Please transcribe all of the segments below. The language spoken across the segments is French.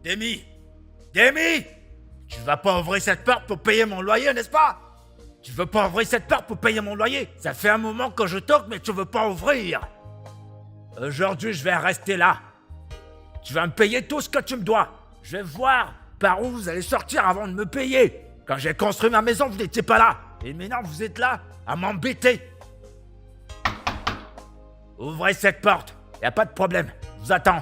Demi! Demi! Tu vas pas ouvrir cette porte pour payer mon loyer, n'est-ce pas? Tu veux pas ouvrir cette porte pour payer mon loyer? Ça fait un moment que je toque, mais tu veux pas ouvrir. Aujourd'hui, je vais rester là. Tu vas me payer tout ce que tu me dois. Je vais voir par où vous allez sortir avant de me payer. Quand j'ai construit ma maison, vous n'étiez pas là. Et maintenant, vous êtes là à m'embêter. Ouvrez cette porte. Y a pas de problème. Je vous attends.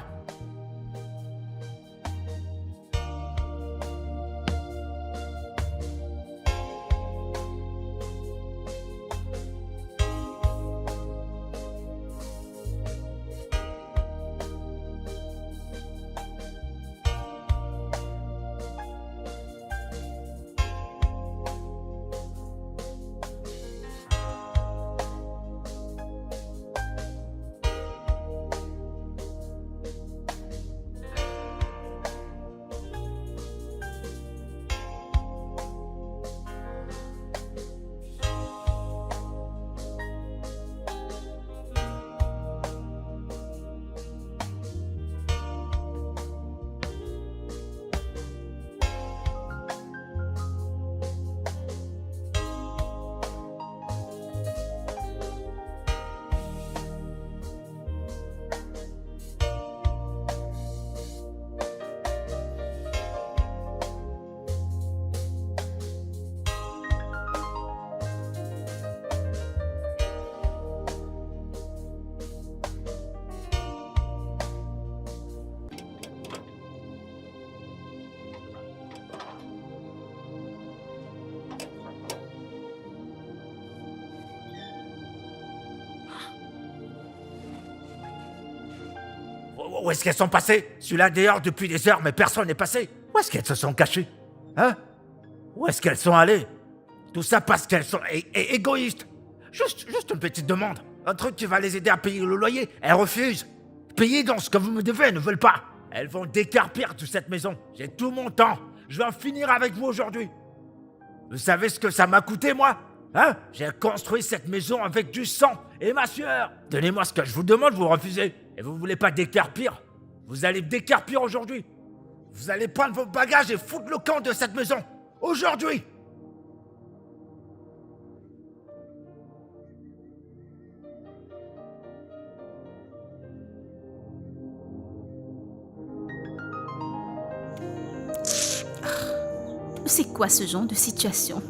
Où est-ce qu'elles sont passées? Je suis là dehors depuis des heures, mais personne n'est passé. Où est-ce qu'elles se sont cachées? Hein? Où est-ce qu'elles sont allées? Tout ça parce qu'elles sont égoïstes. Juste une petite demande. Un truc qui va les aider à payer le loyer. Elles refusent. Payez donc ce que vous me devez, elles ne veulent pas. Elles vont décarpir toute cette maison. J'ai tout mon temps. Je vais en finir avec vous aujourd'hui. Vous savez ce que ça m'a coûté, moi? Hein? J'ai construit cette maison avec du sang et ma sueur. Donnez-moi ce que je vous demande, vous refusez. Et vous voulez pas décarpir? Vous allez décarpir aujourd'hui. Vous allez prendre vos bagages et foutre le camp de cette maison. Aujourd'hui. C'est quoi ce genre de situation?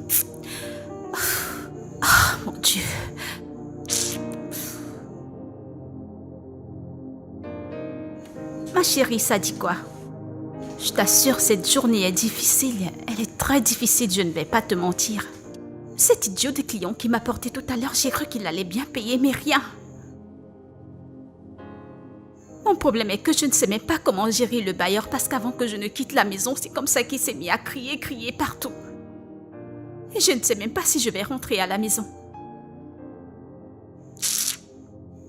Ah, mon Dieu. Ma chérie, ça dit quoi? Je t'assure, cette journée est difficile. Elle est très difficile, je ne vais pas te mentir. Cet idiot de client qui m'a porté tout à l'heure, j'ai cru qu'il allait bien payer, mais rien. Mon problème est que je ne sais même pas comment gérer le bailleur parce qu'avant que je ne quitte la maison, c'est comme ça qu'il s'est mis à crier partout. Et je ne sais même pas si je vais rentrer à la maison.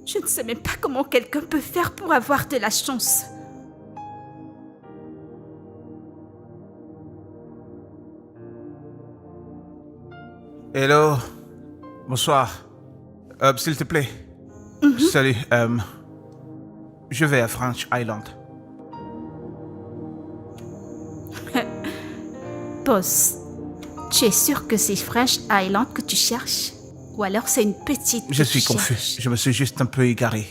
Je ne sais même pas comment quelqu'un peut faire pour avoir de la chance. Hello, bonsoir. S'il te plaît. Salut, je vais à French Island. Boss, tu es sûr que c'est French Island que tu cherches? Ou alors c'est une petite... Je suis confus, je me suis juste un peu égaré.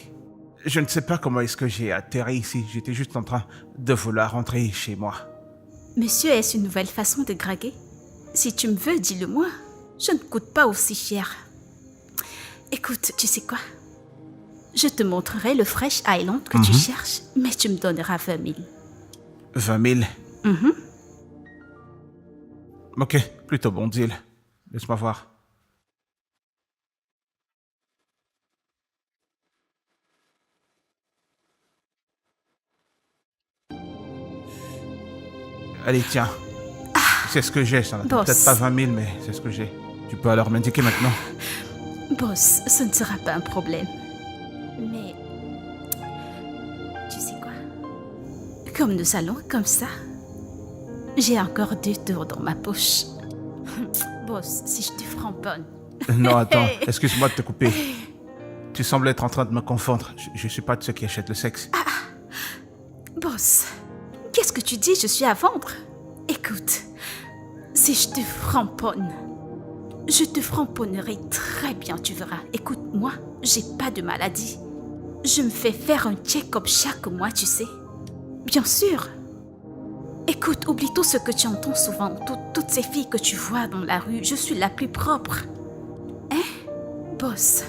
Je ne sais pas comment est-ce que j'ai atterri ici. J'étais juste en train de vouloir rentrer chez moi. Monsieur, est-ce une nouvelle façon de draguer? Si tu me veux, dis-le-moi. Je ne coûte pas aussi cher. Écoute, tu sais quoi? Je te montrerai le Fresh Island que tu cherches, mais tu me donneras 20 000. 20 000? Ok, plutôt bon deal. Laisse-moi voir. Allez, tiens. C'est ce que j'ai, ça n'a Boss. peut-être pas 20 000, mais c'est ce que j'ai. Tu peux alors m'indiquer maintenant. Boss, ce ne sera pas un problème. Mais... tu sais quoi? Comme nous allons comme ça, j'ai encore 2 tours dans ma poche. Boss, si je te framponne... Non, attends, excuse-moi de te couper. Tu sembles être en train de me confondre. Je suis pas de ceux qui achètent le sexe. Boss, Qu'est-ce que tu dis? Je suis à vendre. Écoute, si je te framponne, je te framponnerai très bien, tu verras. Écoute, moi, j'ai pas de maladie. Je me fais faire un check-up chaque mois, tu sais. Bien sûr. Écoute, oublie tout ce que tu entends souvent, toutes ces filles que tu vois dans la rue. Je suis la plus propre. Hein, boss?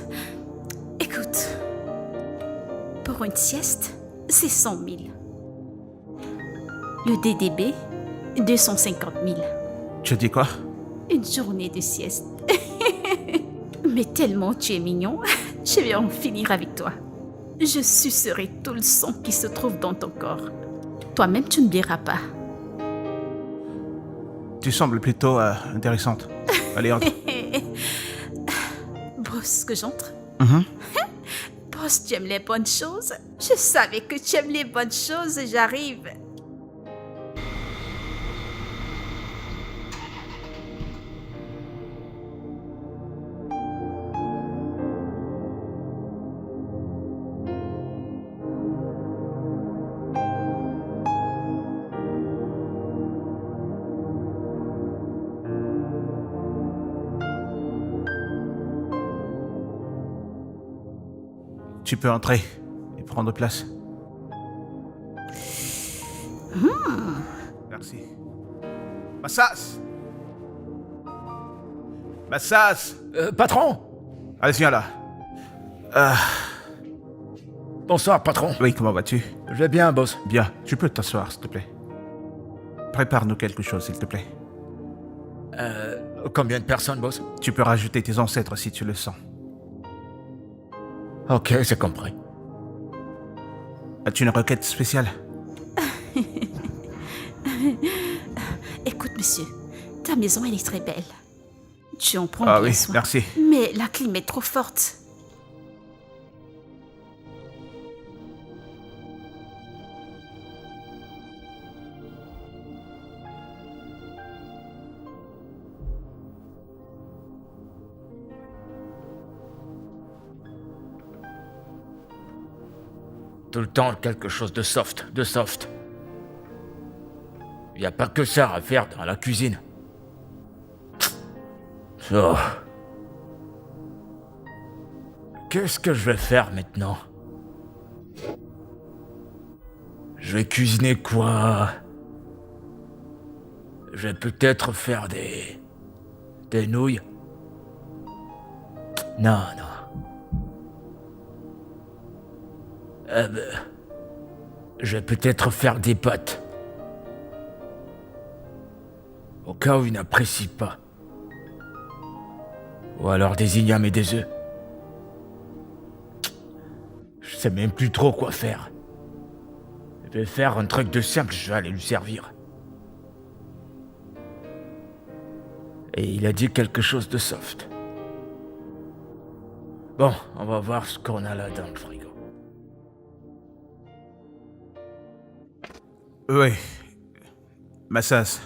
Écoute, pour une sieste, c'est 100 000. Le DDB, 250 000. Tu dis quoi? Une journée de sieste. Mais tellement tu es mignon, je vais en finir avec toi. Je sucerai tout le sang qui se trouve dans ton corps. Toi-même, tu ne verras pas. Tu sembles plutôt intéressante. Allez, entre. Boss, que j'entre? Mhm. Boss, tu aimes les bonnes choses? Je savais que tu aimes les bonnes choses, j'arrive. Tu peux entrer et prendre place. Merci. Massas! Massas! Patron! Allez, viens là. Bonsoir, patron. Oui, comment vas-tu? Je vais bien, boss. Bien, tu peux t'asseoir, s'il te plaît. Prépare-nous quelque chose, s'il te plaît. Combien de personnes, boss? Tu peux rajouter tes ancêtres si tu le sens. Ok, c'est compris. As-tu une requête spéciale? Écoute, monsieur, ta maison, elle est très belle. Tu en prends Ah bien oui, soin. merci. Mais la clim est trop forte. Tout le temps quelque chose de soft, de soft. Y a pas que ça à faire dans la cuisine. Oh. Qu'est-ce que je vais faire maintenant? Je vais cuisiner quoi? Je vais peut-être faire des nouilles. Non, non. Je vais peut-être faire des pâtes. Au cas où il n'apprécie pas. Ou alors des ignames et des œufs. Je sais même plus trop quoi faire. Je vais faire un truc de simple, je vais aller lui servir. Et il a dit quelque chose de soft. Bon, on va voir ce qu'on a là dans le frigo. Oui. Massas,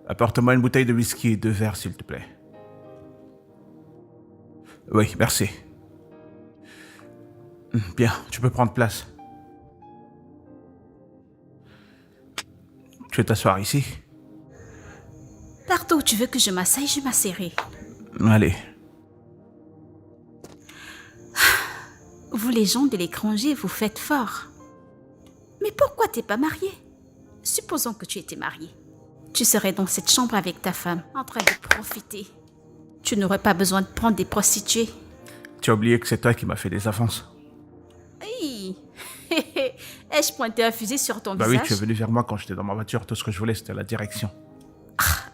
apporte-moi une bouteille de whisky et 2 verres, s'il te plaît. Oui, merci. Bien, tu peux prendre place. Tu veux t'asseoir ici? Partout où tu veux que je m'asseye, je m'asserai. Allez. Vous, les gens de l'étranger, vous faites fort. Mais pourquoi t'es pas marié? Supposons que tu étais marié. Tu serais dans cette chambre avec ta femme, en train de profiter. Tu n'aurais pas besoin de prendre des prostituées. Tu as oublié que c'est toi qui m'as fait des avances. Hey. Ai-je pointé un fusil sur ton Bah oui, visage? tu es venu vers moi quand j'étais dans ma voiture. Tout ce que je voulais, c'était la direction.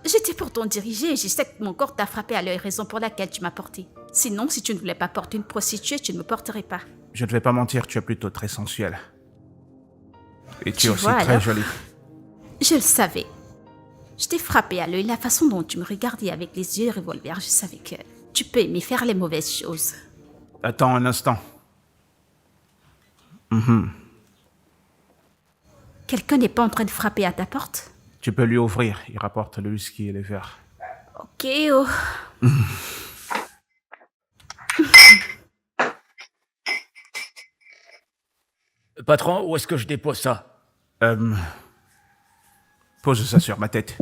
J'étais pourtant dirigée et je sais que mon corps t'a frappé à la raison pour laquelle tu m'as porté. Sinon, si tu ne voulais pas porter une prostituée, tu ne me porterais pas. Je ne vais pas mentir, tu es plutôt très sensuelle. Et tu es aussi vois, très alors jolie. Je le savais. Je t'ai frappé à l'œil, la façon dont tu me regardais avec les yeux revolver, je savais que tu peux aimer faire les mauvaises choses. Attends un instant. Quelqu'un n'est pas en train de frapper à ta porte? Tu peux lui ouvrir, il rapporte le whisky et les verres. Ok, oh. Patron, où est-ce que je dépose ça? Pose ça sur ma tête.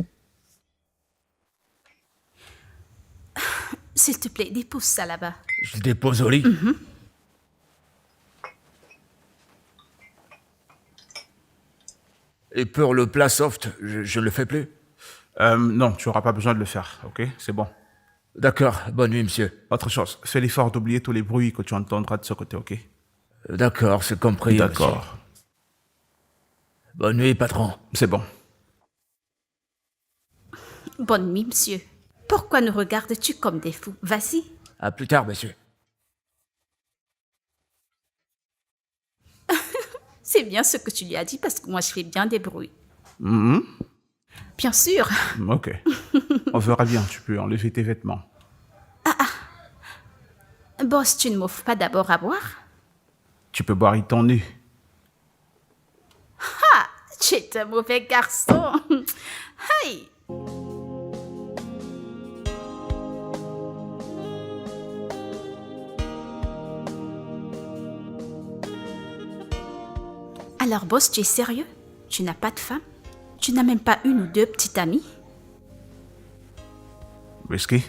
S'il te plaît, dépose ça là-bas. Je le dépose au lit. Et pour le plat soft, je le fais plus. Non, tu n'auras pas besoin de le faire, ok? C'est bon. D'accord, bonne nuit, monsieur. Autre chose, fais l'effort d'oublier tous les bruits que tu entendras de ce côté, ok? D'accord, c'est compris. monsieur. D'accord. Bonne nuit, patron. C'est bon. Bonne nuit, monsieur. Pourquoi nous regardes-tu comme des fous? Vas-y. À plus tard, monsieur. C'est bien ce que tu lui as dit parce que moi je fais bien des bruits. Mhm. Bien sûr. Ok. On verra bien, tu peux enlever tes vêtements. Boss, tu ne m'offres pas d'abord à boire? Tu peux boire étant nu. Tu es un mauvais garçon. Hey! Alors, boss, tu es sérieux? Tu n'as pas de femme? Tu n'as même pas une ou deux petites amies? Whisky?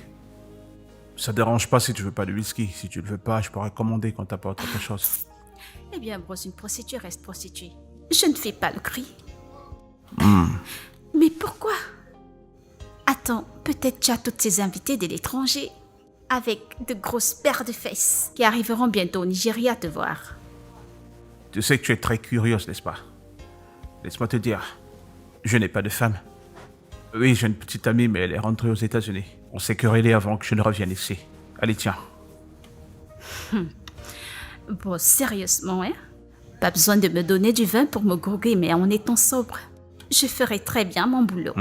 Ça dérange pas si tu veux pas de whisky. Si tu le veux pas, je pourrais commander quand t'as pas autre chose. Eh bien, boss, une prostituée reste prostituée. Je ne fais pas le cri. Mais pourquoi? Attends, peut-être tu as toutes ces invités de l'étranger avec de grosses paires de fesses qui arriveront bientôt au Nigeria te voir. Tu sais que tu es très curieuse, n'est-ce pas? Laisse-moi te dire, je n'ai pas de femme. Oui, j'ai une petite amie, mais elle est rentrée aux États-Unis. On s'est querellé avant que je ne revienne ici. Allez, tiens. Bon, sérieusement, hein? Pas besoin de me donner du vin pour me groguer, mais en étant sobre, je ferai très bien mon boulot.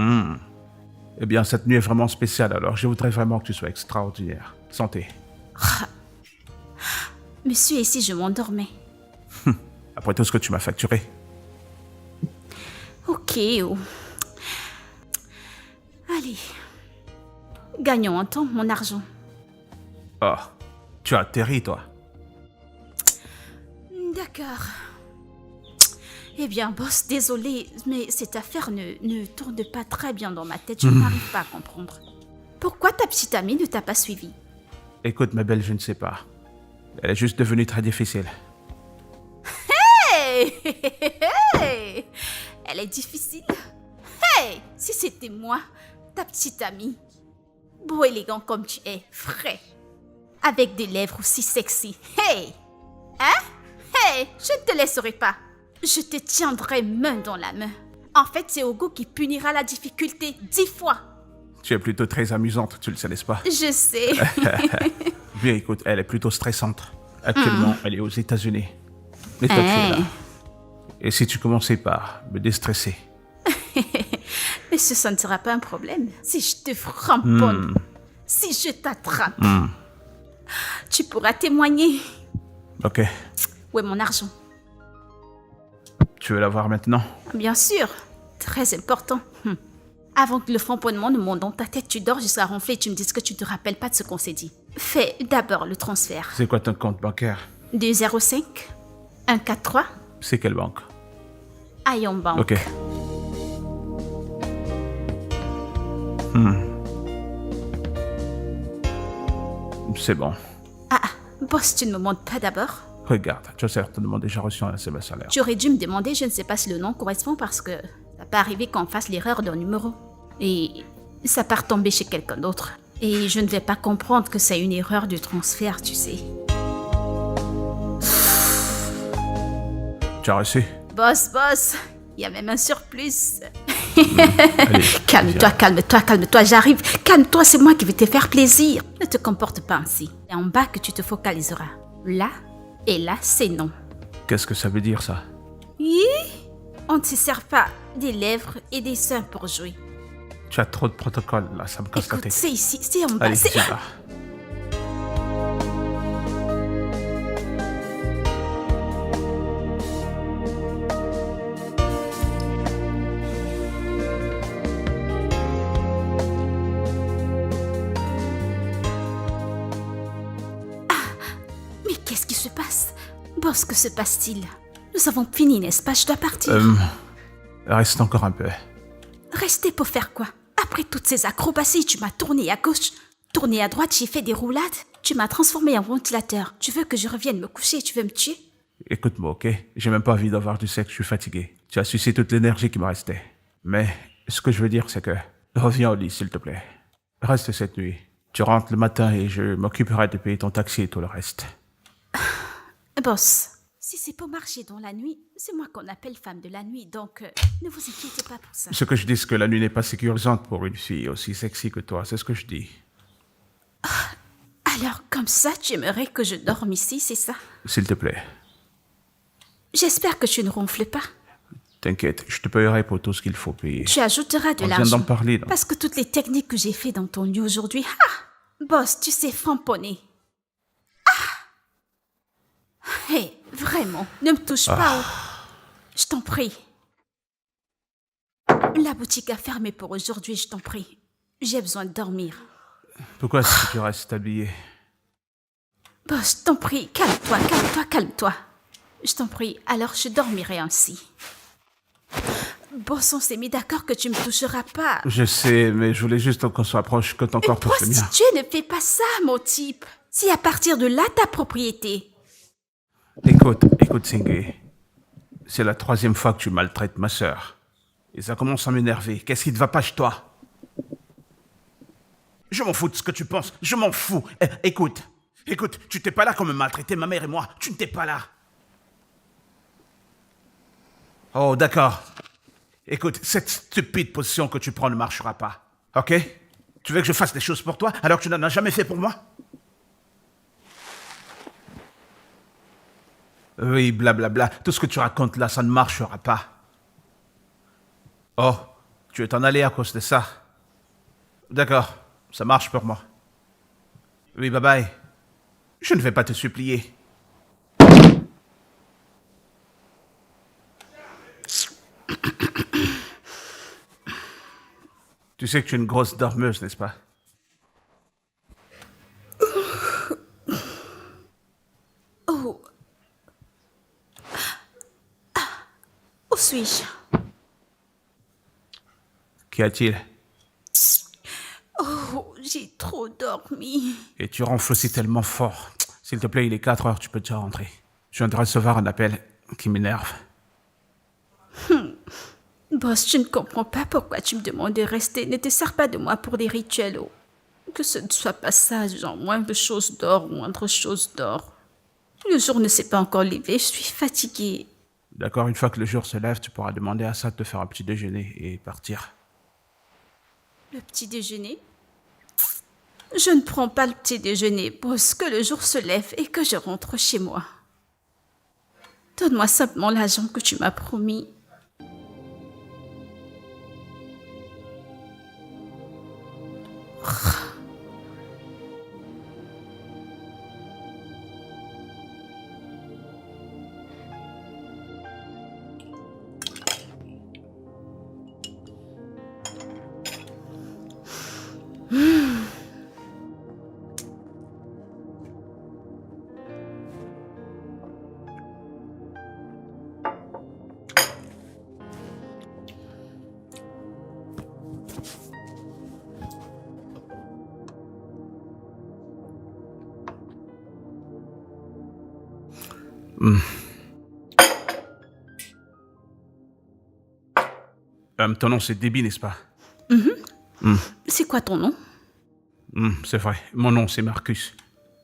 Eh bien, cette nuit est vraiment spéciale, alors je voudrais vraiment que tu sois extraordinaire. Santé. Monsieur, ici, je m'endormais. Après tout ce que tu m'as facturé. Ok. Oh. Allez. Gagnons un temps, mon argent. Oh, tu as atterri, toi. D'accord. Eh bien, boss, désolé, mais cette affaire ne tourne pas très bien dans ma tête. Je n'arrive pas à comprendre. Pourquoi ta petite amie ne t'a pas suivi? Écoute, ma belle, je ne sais pas. Elle est juste devenue très difficile. Hey! Hey! Elle est difficile. Hey! Si c'était moi, ta petite amie, beau élégant comme tu es, frais, avec des lèvres aussi sexy. Hey! Hein? Hey! Je ne te laisserai pas. Je te tiendrai main dans la main. En fait, c'est Ogo qui punira la difficulté 10 fois. Tu es plutôt très amusante, tu le sais, n'est-ce pas? Je sais. Bien, écoute, elle est plutôt stressante. Actuellement, elle est aux États-Unis. Mais toi, tu es là. Et si tu commençais par me déstresser? Mais ça ne sera pas un problème. Si je te framponne, si je t'attrape, tu pourras témoigner. Ok. Où est mon argent? Tu veux la voir maintenant? Bien sûr. Très important. Avant que le framponnement ne monte dans ta tête, tu dors jusqu'à ronfler et tu me dises que tu ne te rappelles pas de ce qu'on s'est dit. Fais d'abord le transfert. C'est quoi ton compte bancaire? 205 143 C'est quelle banque? Ion Bank. Ok. C'est bon. Boss, tu ne me montres pas d'abord? Regarde, tu as certainement déjà reçu un SMS salaire. Tu aurais dû me demander, je ne sais pas si le nom correspond parce que ça peut arriver qu'on fasse l'erreur d'un numéro. Et ça part tomber chez quelqu'un d'autre. Et je ne vais pas comprendre que c'est une erreur de transfert, tu sais. Tu as reçu? Boss, il y a même un surplus. Allez, Calme-toi, calme-toi, calme-toi, j'arrive. Calme-toi, c'est moi qui vais te faire plaisir. Ne te comporte pas ainsi. C'est en bas que tu te focaliseras. Là et là, c'est non. Qu'est-ce que ça veut dire, ça? On ne se sert pas des lèvres et des seins pour jouer. Tu as trop de protocoles, là, ça me casse la Écoute, tête. c'est ici, c'est en bas. Allez, c'est... viens là. Mais qu'est-ce qui se passe? Boss, que se passe-t-il? Nous avons fini, n'est-ce pas? Je dois partir. Reste encore un peu. Rester pour faire quoi? Après toutes ces acrobaties, tu m'as tourné à gauche, tourné à droite, j'ai fait des roulades. Tu m'as transformé en ventilateur. Tu veux que je revienne me coucher, tu veux me tuer? Écoute-moi, ok? J'ai même pas envie d'avoir du sexe, je suis fatigué. Tu as sucé toute l'énergie qui me restait. Mais ce que je veux dire, c'est que reviens au lit, s'il te plaît. Reste cette nuit. Tu rentres le matin et je m'occuperai de payer ton taxi et tout le reste. Boss, si c'est pour marcher dans la nuit, c'est moi qu'on appelle femme de la nuit, donc ne vous inquiétez pas pour ça. Ce que je dis, c'est que la nuit n'est pas sécurisante pour une fille aussi sexy que toi, c'est ce que je dis. Alors, comme ça, tu aimerais que je dorme ici, c'est ça? S'il te plaît. J'espère que tu ne ronfles pas. T'inquiète, je te payerai pour tout ce qu'il faut payer. Tu ajouteras de On vient l'argent. d'en parler, non? Parce que toutes les techniques que j'ai fait dans ton lit aujourd'hui, boss, tu sais framponner. Hé, vraiment, ne me touche pas. Je t'en prie. La boutique a fermé pour aujourd'hui, je t'en prie. J'ai besoin de dormir. Pourquoi est-ce que tu restes habillé? Boss, je t'en prie, calme-toi, calme-toi, calme-toi. Je t'en prie, alors je dormirai ainsi. Boss, on s'est mis d'accord que tu me toucheras pas. Je sais, mais je voulais juste qu'on soit proche, que ton corps pousse le mien. Prostituée, ne fais pas ça, mon type. C'est à partir de là ta propriété. Écoute, Singé. C'est la 3e fois que tu maltraites ma sœur. Et ça commence à m'énerver. Qu'est-ce qui ne va pas chez toi? Je m'en fous de ce que tu penses. Je m'en fous. Écoute, tu t'es pas là comme me maltraiter ma mère et moi. Tu ne t'es pas là. Oh, d'accord. Écoute, cette stupide position que tu prends ne marchera pas. Ok? Tu veux que je fasse des choses pour toi alors que tu n'en as jamais fait pour moi? Oui, blablabla. Tout ce que tu racontes là, ça ne marchera pas. Oh, tu veux t'en aller à cause de ça? D'accord, ça marche pour moi. Oui, bye bye. Je ne vais pas te supplier. Tu sais que tu es une grosse dormeuse, n'est-ce pas? Oh. Où suis-je? Qu'y a-t-il? Oh, j'ai trop dormi. Et tu ronfles aussi tellement fort. S'il te plaît, il est 4 heures, tu peux déjà rentrer. Je viens de recevoir un appel qui m'énerve. Boss, je ne comprends pas pourquoi tu me demandes de rester. Ne te sers pas de moi pour des rituels. Oh. Que ce ne soit pas ça, genre moindre chose d'or, moindre chose d'or. Le jour ne s'est pas encore levé, je suis fatiguée. D'accord, une fois que le jour se lève, tu pourras demander à Assad de faire un petit déjeuner et partir. Le petit déjeuner? Je ne prends pas le petit déjeuner, boss, que le jour se lève et que je rentre chez moi. Donne-moi simplement l'argent que tu m'as promis. Ton nom, c'est Debbie, n'est-ce pas? C'est quoi ton nom? C'est vrai. Mon nom, c'est Marcus.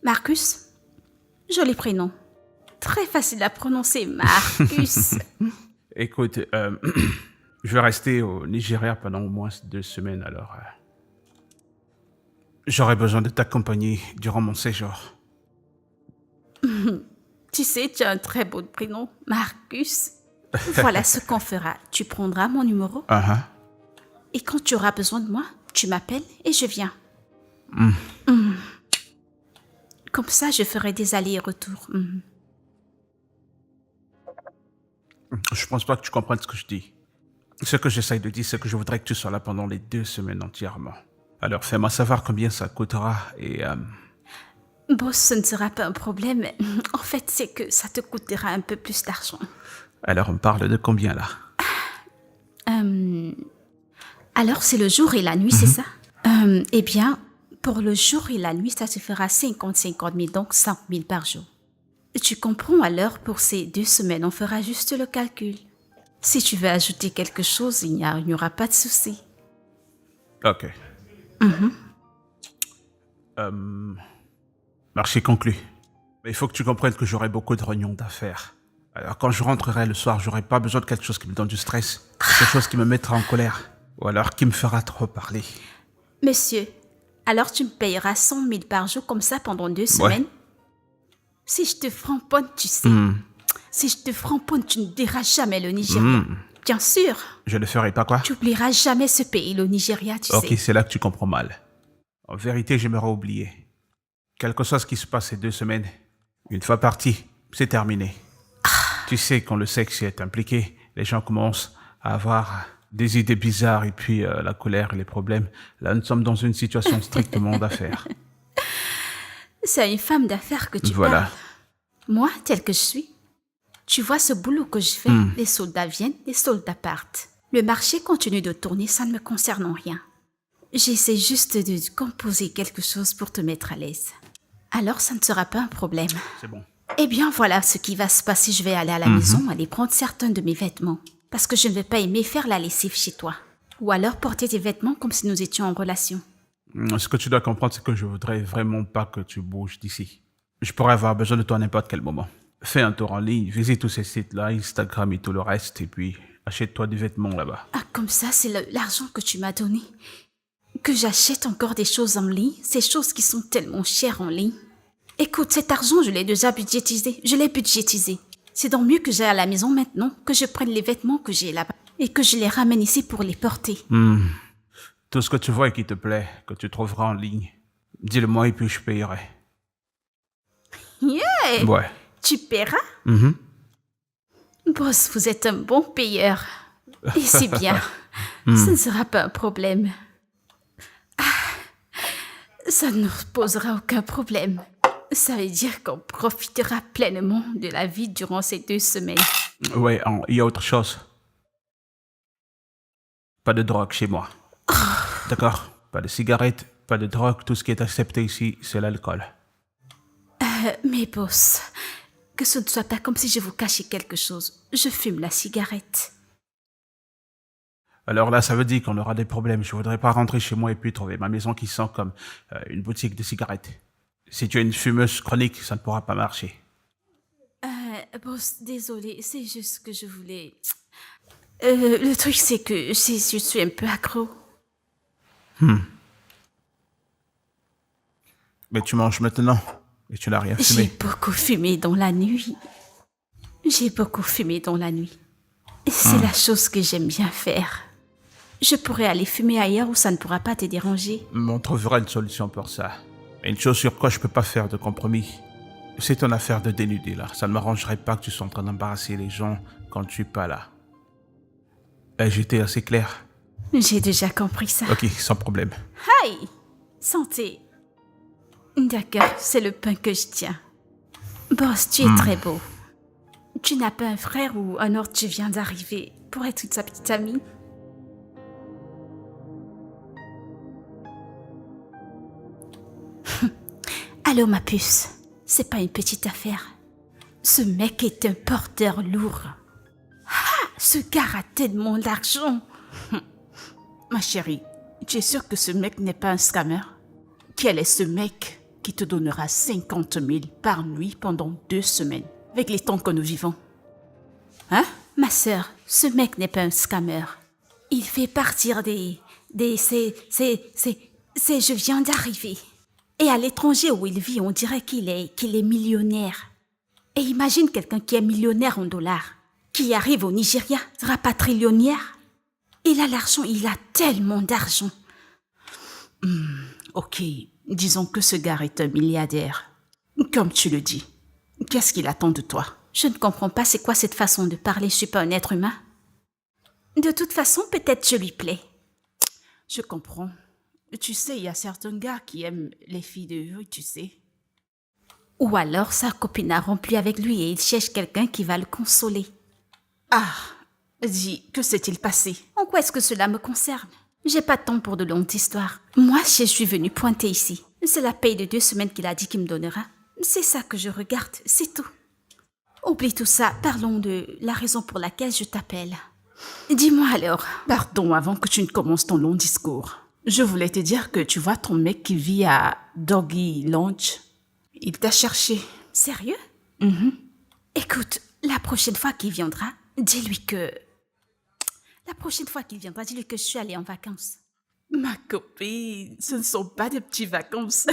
Marcus? Joli prénom. Très facile à prononcer, Marcus. Écoute, je vais rester au Nigeria pendant au moins 2 semaines, alors... j'aurai besoin de ta compagnie durant mon séjour. Tu sais, tu as un très beau prénom, Marcus. Voilà ce qu'on fera. Tu prendras mon numéro et quand tu auras besoin de moi, tu m'appelles et je viens. Comme ça, je ferai des allers-retours. Je pense pas que tu comprennes ce que je dis. Ce que j'essaye de dire, c'est que je voudrais que tu sois là pendant les 2 semaines entièrement. Alors fais-moi savoir combien ça coûtera et... Boss, ce ne sera pas un problème. En fait, c'est que ça te coûtera un peu plus d'argent. Alors on parle de combien là? Alors, c'est le jour et la nuit, c'est ça? Eh bien, pour le jour et la nuit, ça te fera 50 000, donc 100 000 par jour. Tu comprends, alors, pour ces 2 semaines, on fera juste le calcul. Si tu veux ajouter quelque chose, il n'y aura pas de souci. Ok. Marché conclu. Mais il faut que tu comprennes que j'aurai beaucoup de réunions d'affaires. Alors quand je rentrerai le soir, j'aurai pas besoin de quelque chose qui me donne du stress. Quelque chose qui me mettra en colère. Ou alors qui me fera trop parler. Monsieur, alors tu me payeras 100 000 par jour comme ça pendant 2 semaines? Si je te framponne, tu sais. Si je te framponne, tu ne diras jamais le Nigeria. Bien sûr. Je ne ferai pas quoi? Tu n'oublieras jamais ce pays, le Nigeria, tu sais. Ok, c'est là que tu comprends mal. En vérité, j'aimerais oublier. Quel que soit ce qui se passe ces 2 semaines, une fois parti, c'est terminé. Tu sais, quand le sexe est impliqué, les gens commencent à avoir des idées bizarres et puis la colère et les problèmes. Là, nous sommes dans une situation strictement d'affaires. C'est à une femme d'affaires que tu Voilà. parles. Moi, telle que je suis, tu vois ce boulot que je fais, les soldats viennent, les soldats partent. Le marché continue de tourner, ça ne me concerne en rien. J'essaie juste de composer quelque chose pour te mettre à l'aise. Alors, ça ne sera pas un problème. C'est bon. Eh bien, voilà ce qui va se passer. Je vais aller à la maison, aller prendre certains de mes vêtements. Parce que je ne vais pas aimer faire la lessive chez toi. Ou alors porter tes vêtements comme si nous étions en relation. Ce que tu dois comprendre, c'est que je voudrais vraiment pas que tu bouges d'ici. Je pourrais avoir besoin de toi à n'importe quel moment. Fais un tour en ligne, visite tous ces sites-là, Instagram et tout le reste, et puis achète-toi des vêtements là-bas. Ah, comme ça, c'est l'argent que tu m'as donné. Que j'achète encore des choses en ligne, ces choses qui sont tellement chères en ligne. Écoute, cet argent, je l'ai déjà budgétisé. C'est donc mieux que j'aille à la maison maintenant, que je prenne les vêtements que j'ai là-bas et que je les ramène ici pour les porter. Tout ce que tu vois et qui te plaît, que tu trouveras en ligne, dis-le-moi et puis je payerai. Yeah! Ouais. Tu paieras? Boss, vous êtes un bon payeur. Et c'est bien. Ce ne sera pas un problème. Ça ne nous posera aucun problème. Ça veut dire qu'on profitera pleinement de la vie durant ces 2 semaines. Ouais, il y a autre chose. Pas de drogue chez moi. D'accord? Pas de cigarettes, pas de drogue. Tout ce qui est accepté ici, c'est l'alcool. Mais boss, que ce ne soit pas comme si je vous cachais quelque chose. Je fume la cigarette. Alors là, ça veut dire qu'on aura des problèmes. Je voudrais pas rentrer chez moi et puis trouver ma maison qui sent comme une boutique de cigarettes. Si tu es une fumeuse chronique, ça ne pourra pas marcher. Boss, désolé, c'est juste que je voulais... le truc, c'est que je suis un peu accro. Mais tu manges maintenant et tu n'as rien J'ai fumé. beaucoup fumé dans la nuit. Et c'est la chose que j'aime bien faire. Je pourrais aller fumer ailleurs où ça ne pourra pas te déranger. On trouvera une solution pour ça. Mais une chose sur quoi je peux pas faire de compromis, c'est ton affaire de dénuder là. Ça ne m'arrangerait pas que tu sois en train d'embarrasser les gens quand tu es pas là. J'étais assez clair. J'ai déjà compris ça. Ok, sans problème. Aïe! Santé. D'accord, c'est le pain que je tiens. Boss, tu es très beau. Tu n'as pas un frère ou un autre tu viens d'arriver pour être sa petite amie? Allô, ma puce. C'est pas une petite affaire. Ce mec est un porteur lourd. Ah, ce gars a tellement d'argent. Ma chérie, tu es sûre que ce mec n'est pas un scammer? Quel est ce mec qui te donnera 50 000 par nuit pendant 2 semaines, avec les temps que nous vivons? Hein? Ma sœur, ce mec n'est pas un scammer. Il fait partir je viens d'arriver. Et à l'étranger où il vit, on dirait qu'il est millionnaire. Et imagine quelqu'un qui est millionnaire en dollars, qui arrive au Nigeria, sera patrillionnaire. Il a l'argent, il a tellement d'argent. Ok, disons que ce gars est un milliardaire. Comme tu le dis, qu'est-ce qu'il attend de toi? Je ne comprends pas c'est quoi cette façon de parler, je suis pas un être humain. De toute façon, peut-être je lui plais. Je comprends. Tu sais, il y a certains gars qui aiment les filles de rue, tu sais. Ou alors sa copine a rompu avec lui et il cherche quelqu'un qui va le consoler. Ah, dis, que s'est-il passé? En quoi est-ce que cela me concerne? J'ai pas de temps pour de longues histoires. Moi, je suis venue pointer ici. C'est la paye de 2 semaines qu'il a dit qu'il me donnera. C'est ça que je regarde, c'est tout. Oublie tout ça, parlons de la raison pour laquelle je t'appelle. Dis-moi alors. Pardon, avant que tu ne commences ton long discours. Je voulais te dire que tu vois ton mec qui vit à Doggy Lounge. Il t'a cherché. Sérieux? Écoute, la prochaine fois qu'il viendra, dis-lui que je suis allée en vacances. Ma copine, ce ne sont pas des petites vacances.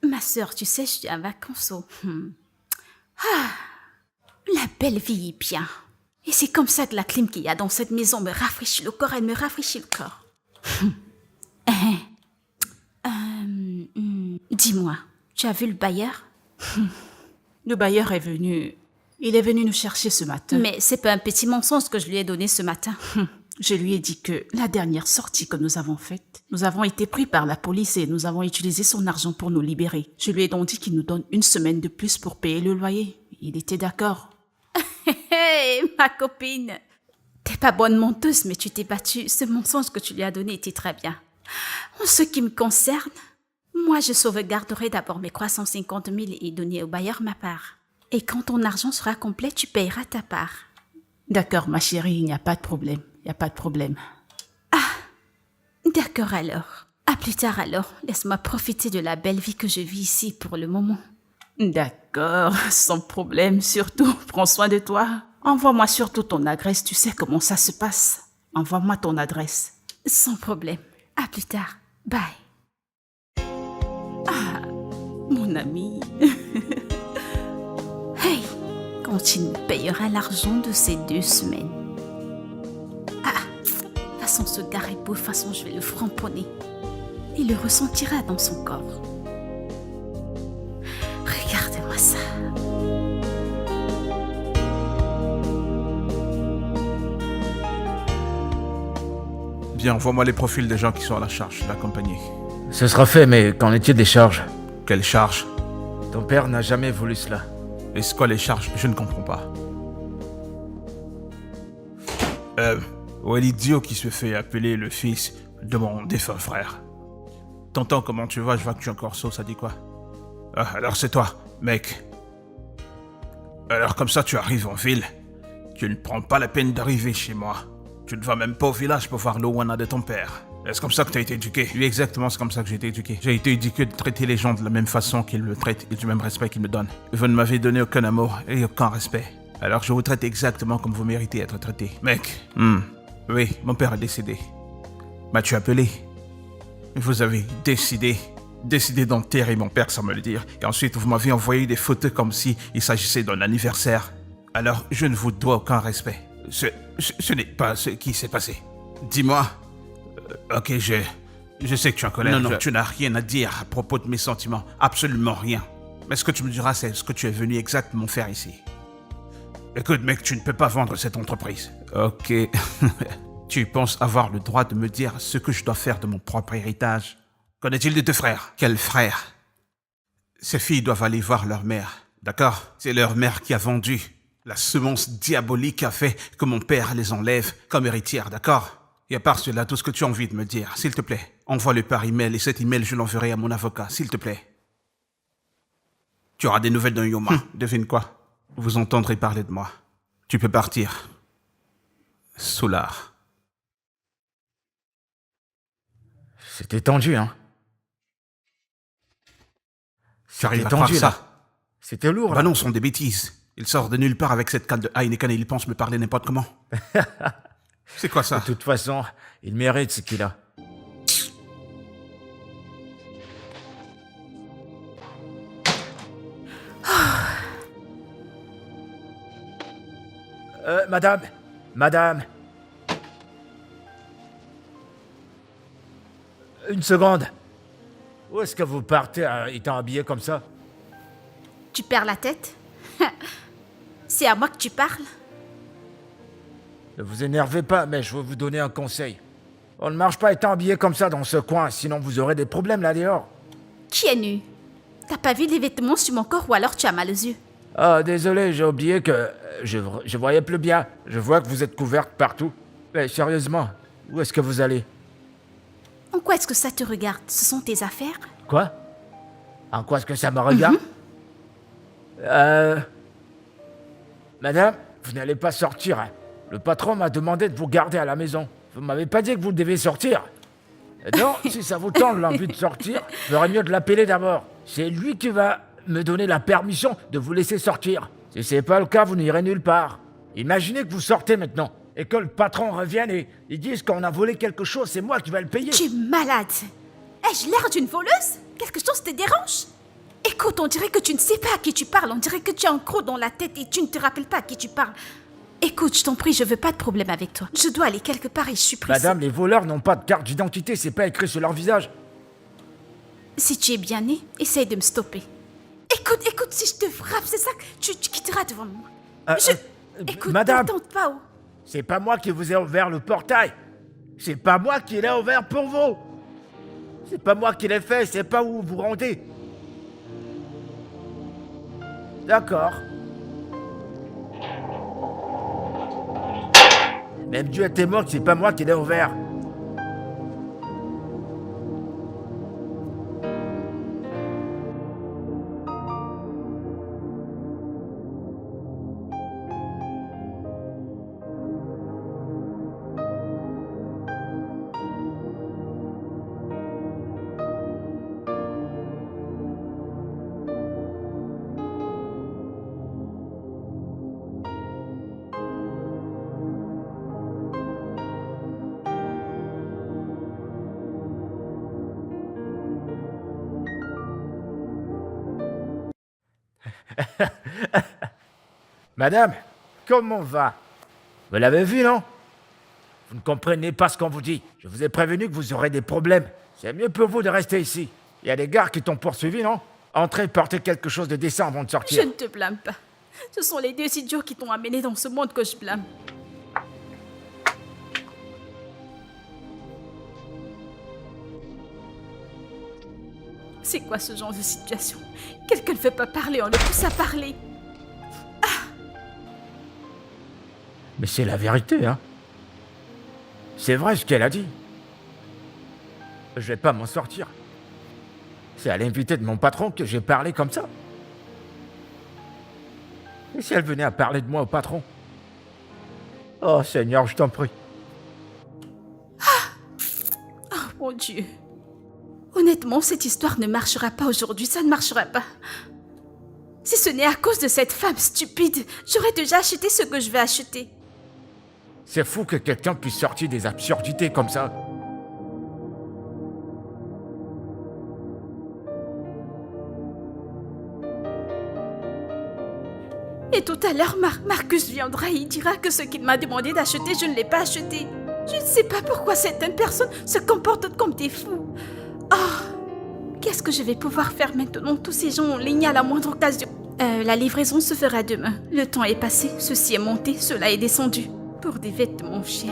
Ma sœur, tu sais, je suis en vacances au... la belle vie est bien. Et c'est comme ça que la clim qu'il y a dans cette maison me rafraîchit le corps, elle me rafraîchit le corps. Dis-moi, tu as vu le bailleur? Le bailleur est venu. Il est venu nous chercher ce matin. Mais c'est pas un petit mensonge que je lui ai donné ce matin. Je lui ai dit que la dernière sortie que nous avons faite, nous avons été pris par la police et nous avons utilisé son argent pour nous libérer. Je lui ai donc dit qu'il nous donne 1 semaine de plus pour payer le loyer. Il était d'accord. Hé, ma copine! T'es pas bonne menteuse, mais tu t'es battue. Ce mensonge que tu lui as donné était très bien. En ce qui me concerne, moi je sauvegarderai d'abord mes 350 000 et donner au bailleur ma part. Et quand ton argent sera complet, tu payeras ta part. D'accord, ma chérie, il n'y a pas de problème. Il n'y a pas de problème. D'accord alors. À plus tard alors. Laisse-moi profiter de la belle vie que je vis ici pour le moment. D'accord, sans problème. Surtout, prends soin de toi. Envoie-moi surtout ton adresse. Tu sais comment ça se passe. Envoie-moi ton adresse. Sans problème. À plus tard. Bye. Mon ami. Hey, quand il me payera l'argent de ces 2 semaines. De toute façon, ce gars est beau, de toute façon, je vais le framponner. Il le ressentira dans son corps. Regardez-moi ça. Bien, envoie-moi les profils des gens qui sont à la charge de la compagnie. Ce sera fait, mais qu'en est-il des charges? Quelles charges? Ton père n'a jamais voulu cela. Et c'est quoi les charges? Je ne comprends pas. Où est l'idiot qui se fait appeler le fils de mon défunt frère? Tonton, comment tu vas? Je vois que tu es encore sourd, ça dit quoi? Ah, alors c'est toi, mec. Alors comme ça, tu arrives en ville. Tu ne prends pas la peine d'arriver chez moi. Tu ne vas même pas au village pour voir l'Owana de ton père. Est-ce comme ça que tu as été éduqué? Oui, exactement, c'est comme ça que j'ai été éduqué. J'ai été éduqué de traiter les gens de la même façon qu'ils me traitent et du même respect qu'ils me donnent. Vous ne m'avez donné aucun amour et aucun respect. Alors je vous traite exactement comme vous méritez être traité. Mec, oui, mon père est décédé. M'as-tu appelé? Vous avez décidé d'enterrer mon père sans me le dire. Et ensuite, vous m'avez envoyé des photos comme si il s'agissait d'un anniversaire. Alors, je ne vous dois aucun respect. Ce n'est pas ce qui s'est passé. Dis-moi. Ok, je sais que tu es en colère. Non, tu n'as rien à dire à propos de mes sentiments. Absolument rien. Mais ce que tu me diras, c'est ce que tu es venu exactement faire ici. Écoute, mec, tu ne peux pas vendre cette entreprise. Ok. Tu penses avoir le droit de me dire ce que je dois faire de mon propre héritage? Qu'en est-il de tes frères? Quels frères? Ces filles doivent aller voir leur mère, d'accord? C'est leur mère qui a vendu. La semence diabolique a fait que mon père les enlève comme héritière, d'accord? Et à part cela, tout ce que tu as envie de me dire, s'il te plaît, envoie-le par email et cet email, je l'enverrai à mon avocat, s'il te plaît. Tu auras des nouvelles d'un Yoma. Devine quoi? Vous entendrez parler de moi. Tu peux partir. Soulard. C'était tendu, hein? Tu arrives à tendu, croire ça? là. C'était lourd, Bah là. non, ce sont des bêtises. Il sort de nulle part avec cette canne de Heineken et il pense me parler n'importe comment. C'est quoi ça? De toute façon, il mérite ce qu'il a. Madame. Une seconde. Où est-ce que vous partez étant habillé comme ça? Tu perds la tête? C'est à moi que tu parles? Ne vous énervez pas, mais je veux vous donner un conseil. On ne marche pas étant habillé comme ça dans ce coin, sinon vous aurez des problèmes là dehors. Qui est nu? T'as pas vu les vêtements sur mon corps ou alors tu as mal aux yeux? Ah, désolé, j'ai oublié que je voyais plus bien. Je vois que vous êtes couverte partout. Mais sérieusement, Où est-ce que vous allez? En quoi est-ce que ça te regarde? Ce sont tes affaires? Quoi? En quoi est-ce que ça me regarde? Madame, vous n'allez pas sortir. Hein. Le patron m'a demandé de vous garder à la maison. Vous m'avez pas dit que vous devez sortir. Non, si ça vous tente l'envie de sortir, il ferait mieux de l'appeler d'abord. C'est lui qui va me donner la permission de vous laisser sortir. Si c'est pas le cas, vous n'irez nulle part. Imaginez que vous sortez maintenant et que le patron revienne et ils disent qu'on a volé quelque chose, c'est moi qui vais le payer. Tu es malade. Ai-je l'air d'une voleuse? Quelque chose te dérange? Écoute, on dirait que tu ne sais pas à qui tu parles. On dirait que tu as un croc dans la tête et tu ne te rappelles pas à qui tu parles. Écoute, je t'en prie, je veux pas de problème avec toi. Je dois aller quelque part et je suis pressée. Madame, les voleurs n'ont pas de carte d'identité, c'est pas écrit sur leur visage. Si tu es bien né, essaye de me stopper. Écoute, si je te frappe, c'est ça que tu quitteras devant moi. Écoute, madame, ne tente pas. Oh. c'est pas moi qui vous ai ouvert le portail. C'est pas moi qui l'ai ouvert pour vous. C'est pas moi qui l'ai fait, c'est pas où vous vous rendez. D'accord. Même Dieu est témoin que c'est pas moi qui l'ai ouvert. Madame, comment va? Vous l'avez vu, non? Vous ne comprenez pas ce qu'on vous dit. Je vous ai prévenu que vous aurez des problèmes. C'est mieux pour vous de rester ici. Il y a des gars qui t'ont poursuivi, non? Entrez, portez quelque chose de décent avant de sortir. Je ne te blâme pas. Ce sont les deux idiots qui t'ont amené dans ce monde que je blâme. C'est quoi ce genre de situation? Quelqu'un ne veut pas parler, on le pousse à parler. Mais c'est la vérité, hein. C'est vrai ce qu'elle a dit. Je vais pas m'en sortir. C'est à l'invité de mon patron que j'ai parlé comme ça. Et si elle venait à parler de moi au patron? Oh Seigneur, je t'en prie. Oh mon Dieu. Honnêtement, cette histoire ne marchera pas aujourd'hui, ça ne marchera pas. Si ce n'est à cause de cette femme stupide, j'aurais déjà acheté ce que je vais acheter. C'est fou que quelqu'un puisse sortir des absurdités comme ça. Et tout à l'heure, Marcus viendra et il dira que ce qu'il m'a demandé d'acheter, je ne l'ai pas acheté. Je ne sais pas pourquoi certaines personnes se comportent comme des fous. Oh, qu'est-ce que je vais pouvoir faire maintenant? Tous ces gens en ligne à la moindre occasion. La livraison se fera demain. Le temps est passé, ceci est monté, cela est descendu. Pour des vêtements chers.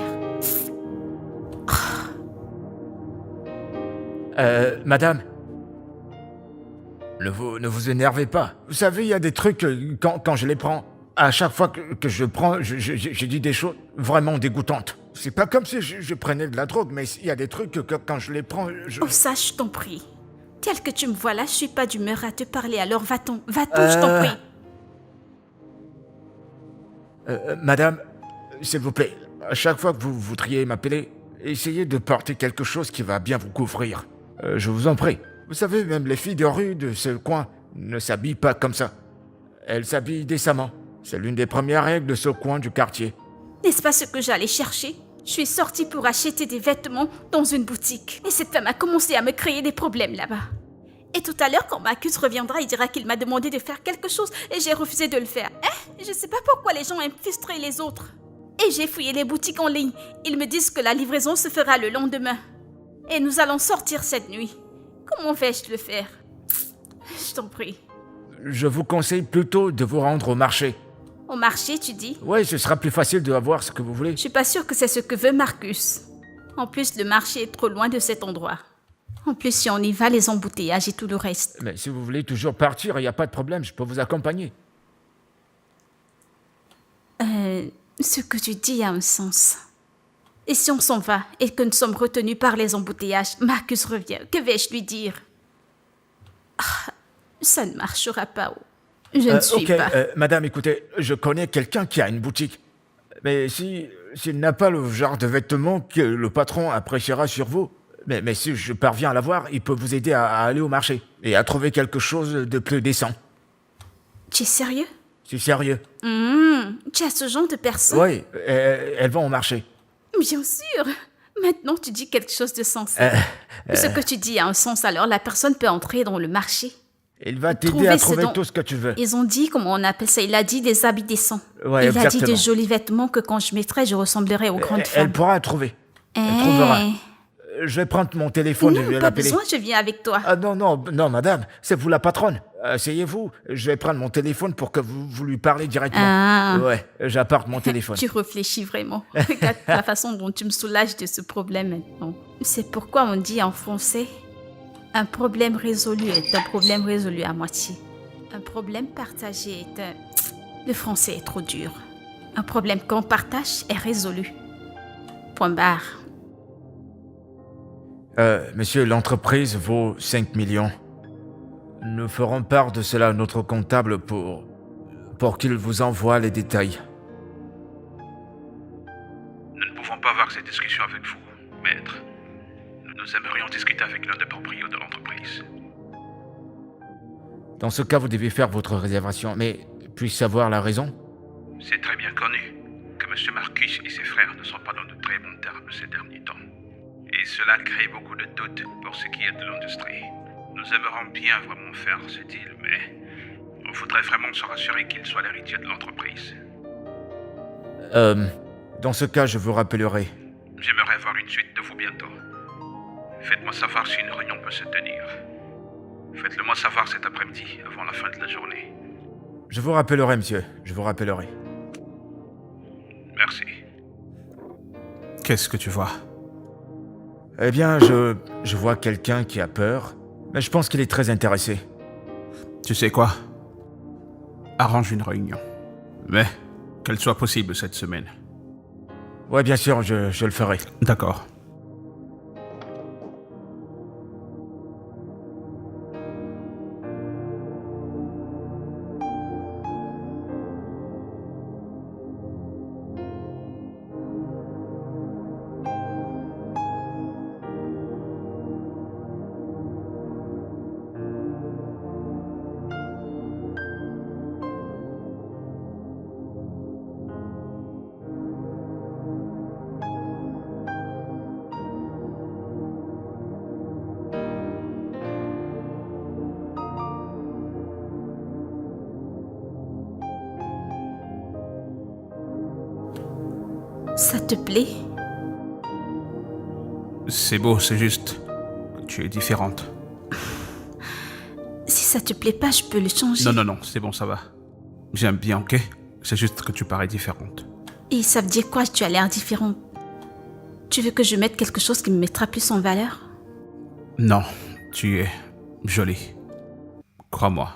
Madame, ne vous énervez pas. Vous savez, il y a des trucs, quand je les prends, à chaque fois que je prends, j'ai dit des choses vraiment dégoûtantes. C'est pas comme si je prenais de la drogue, mais il y a des trucs que quand je les prends, Oh, ça, je t'en prie. Tel que tu me vois là, je suis pas d'humeur à te parler, alors va-t'en, je t'en prie. Madame, s'il vous plaît, à chaque fois que vous voudriez m'appeler, essayez de porter quelque chose qui va bien vous couvrir. Je vous en prie. Vous savez, même les filles de rue de ce coin ne s'habillent pas comme ça. Elles s'habillent décemment. C'est l'une des premières règles de ce coin du quartier. N'est-ce pas ce que j'allais chercher? Je suis sortie pour acheter des vêtements dans une boutique. Et cette femme a commencé à me créer des problèmes là-bas. Et tout à l'heure, quand Marcus reviendra, il dira qu'il m'a demandé de faire quelque chose et j'ai refusé de le faire. Je sais pas pourquoi les gens aiment frustrer les autres. Et j'ai fouillé les boutiques en ligne. Ils me disent que la livraison se fera le lendemain. Et nous allons sortir cette nuit. Comment vais-je le faire? Je t'en prie. Je vous conseille plutôt de vous rendre au marché. Au marché, tu dis? Oui, ce sera plus facile de avoir ce que vous voulez. Je suis pas sûre que c'est ce que veut Marcus. En plus, le marché est trop loin de cet endroit. En plus, si on y va, les embouteillages et tout le reste. Mais si vous voulez toujours partir, il n'y a pas de problème, je peux vous accompagner. Ce que tu dis a un sens. Et si on s'en va et que nous sommes retenus par les embouteillages, Marcus revient, que vais-je lui dire? Ça ne marchera pas. Je ne suis Ok, pas. madame, écoutez, je connais quelqu'un qui a une boutique. Mais s'il n'a pas le genre de vêtements que le patron appréciera sur vous, mais si je parviens à l'avoir, il peut vous aider à aller au marché et à trouver quelque chose de plus décent. Tu es sérieux? C'est sérieux. Tu as ce genre de personne? Oui, elles vont au marché. Bien sûr. Maintenant, tu dis quelque chose de sensé. Ce que tu dis a un sens, alors la personne peut entrer dans le marché. Il va t'aider Trouver à ce trouver dont- tout ce que tu veux. Ils ont dit, comment on appelle ça? Il a dit des habits décents. Ouais, Il a dit exactement. de jolis vêtements que quand je mettrais, je ressemblerais aux grandes Elle femmes. pourra trouver. Elle Eh. trouvera. Je vais prendre mon téléphone et je Non, vais pas l'appeler. besoin, je viens avec toi. Ah non, madame, c'est vous la patronne. Asseyez-vous, je vais prendre mon téléphone pour que vous lui parlez directement. Ah. Ouais, j'apporte mon téléphone. Tu réfléchis vraiment. Regarde la façon dont tu me soulages de ce problème maintenant. C'est pourquoi on dit en français, un problème résolu est un problème résolu à moitié. Un problème partagé est un... Le français est trop dur. Un problème qu'on partage est résolu. Point barre. Monsieur, l'entreprise vaut 5 millions. Nous ferons part de cela à notre comptable pour qu'il vous envoie les détails. Nous ne pouvons pas avoir cette discussion avec vous, maître. Nous aimerions discuter avec l'un des propriétaires de l'entreprise. Dans ce cas, vous devez faire votre réservation, mais puis-je savoir la raison? C'est très bien connu que M. Marcus et ses frères ne sont pas dans de très bons termes ces derniers temps. Et cela crée beaucoup de doutes pour ce qui est de l'industrie. Nous aimerions bien vraiment faire ce deal, mais on voudrait vraiment se rassurer qu'il soit l'héritier de l'entreprise. Dans ce cas, je vous rappellerai. J'aimerais avoir une suite de vous bientôt. Faites-moi savoir si une réunion peut se tenir. Faites-le moi savoir cet après-midi, avant la fin de la journée. Je vous rappellerai, monsieur. Je vous rappellerai. Merci. Qu'est-ce que tu vois? Eh bien, je vois quelqu'un qui a peur, mais je pense qu'il est très intéressé. Tu sais quoi? Arrange une réunion. Mais qu'elle soit possible cette semaine. Ouais, bien sûr, je le ferai. D'accord. Ça te plaît? C'est beau, c'est juste que tu es différente. Si ça te plaît pas, je peux le changer. Non, c'est bon, ça va. J'aime bien, ok? C'est juste que tu parais différente. Et ça veut dire quoi, tu as l'air différente? Tu veux que je mette quelque chose qui me mettra plus en valeur? Non, tu es jolie. Crois-moi.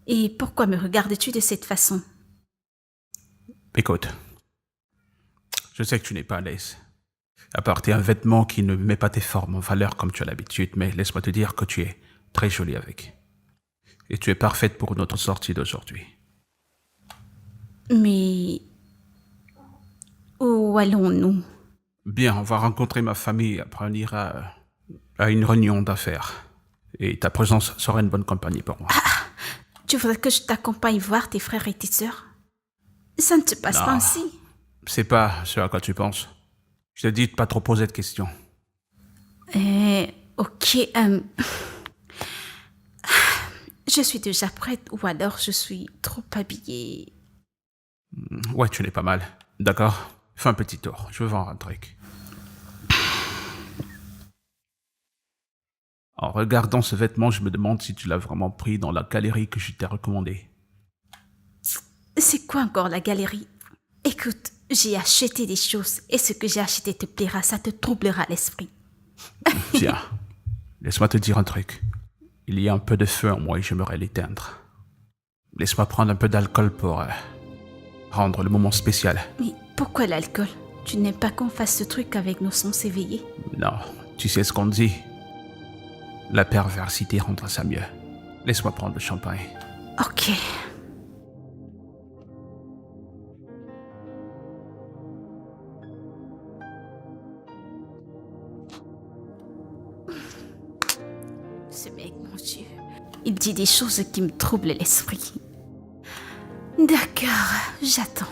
Et pourquoi me regardes-tu de cette façon? Écoute, je sais que tu n'es pas à l'aise. À porter un vêtement qui ne met pas tes formes en valeur comme tu as l'habitude, mais laisse-moi te dire que tu es très jolie avec. Et tu es parfaite pour notre sortie d'aujourd'hui. Mais... où allons-nous? Bien, on va rencontrer ma famille et après on ira à une réunion d'affaires. Et ta présence sera une bonne compagnie pour moi. Tu voudrais que je t'accompagne voir tes frères et tes sœurs? Ça ne se passe pas Non. ainsi. C'est pas ce à quoi tu penses. Je te dis de pas trop poser de questions. Ok. Je suis déjà prête ou alors je suis trop habillée. Ouais, tu n'es pas mal. D'accord? Fais un petit tour. Je veux voir un truc. En regardant ce vêtement, je me demande si tu l'as vraiment pris dans la galerie que je t'ai recommandée. C'est quoi encore la galerie? Écoute, j'ai acheté des choses et ce que j'ai acheté te plaira, ça te troublera l'esprit. Tiens, laisse-moi te dire un truc. Il y a un peu de feu en moi et j'aimerais l'éteindre. Laisse-moi prendre un peu d'alcool pour rendre le moment spécial. Mais pourquoi l'alcool? Tu n'aimes pas qu'on fasse ce truc avec nos sens éveillés? Non, tu sais ce qu'on dit. La perversité rendra ça mieux. Laisse-moi prendre le champagne. Ok. Ce mec, mon Dieu, il dit des choses qui me troublent l'esprit. D'accord, j'attends.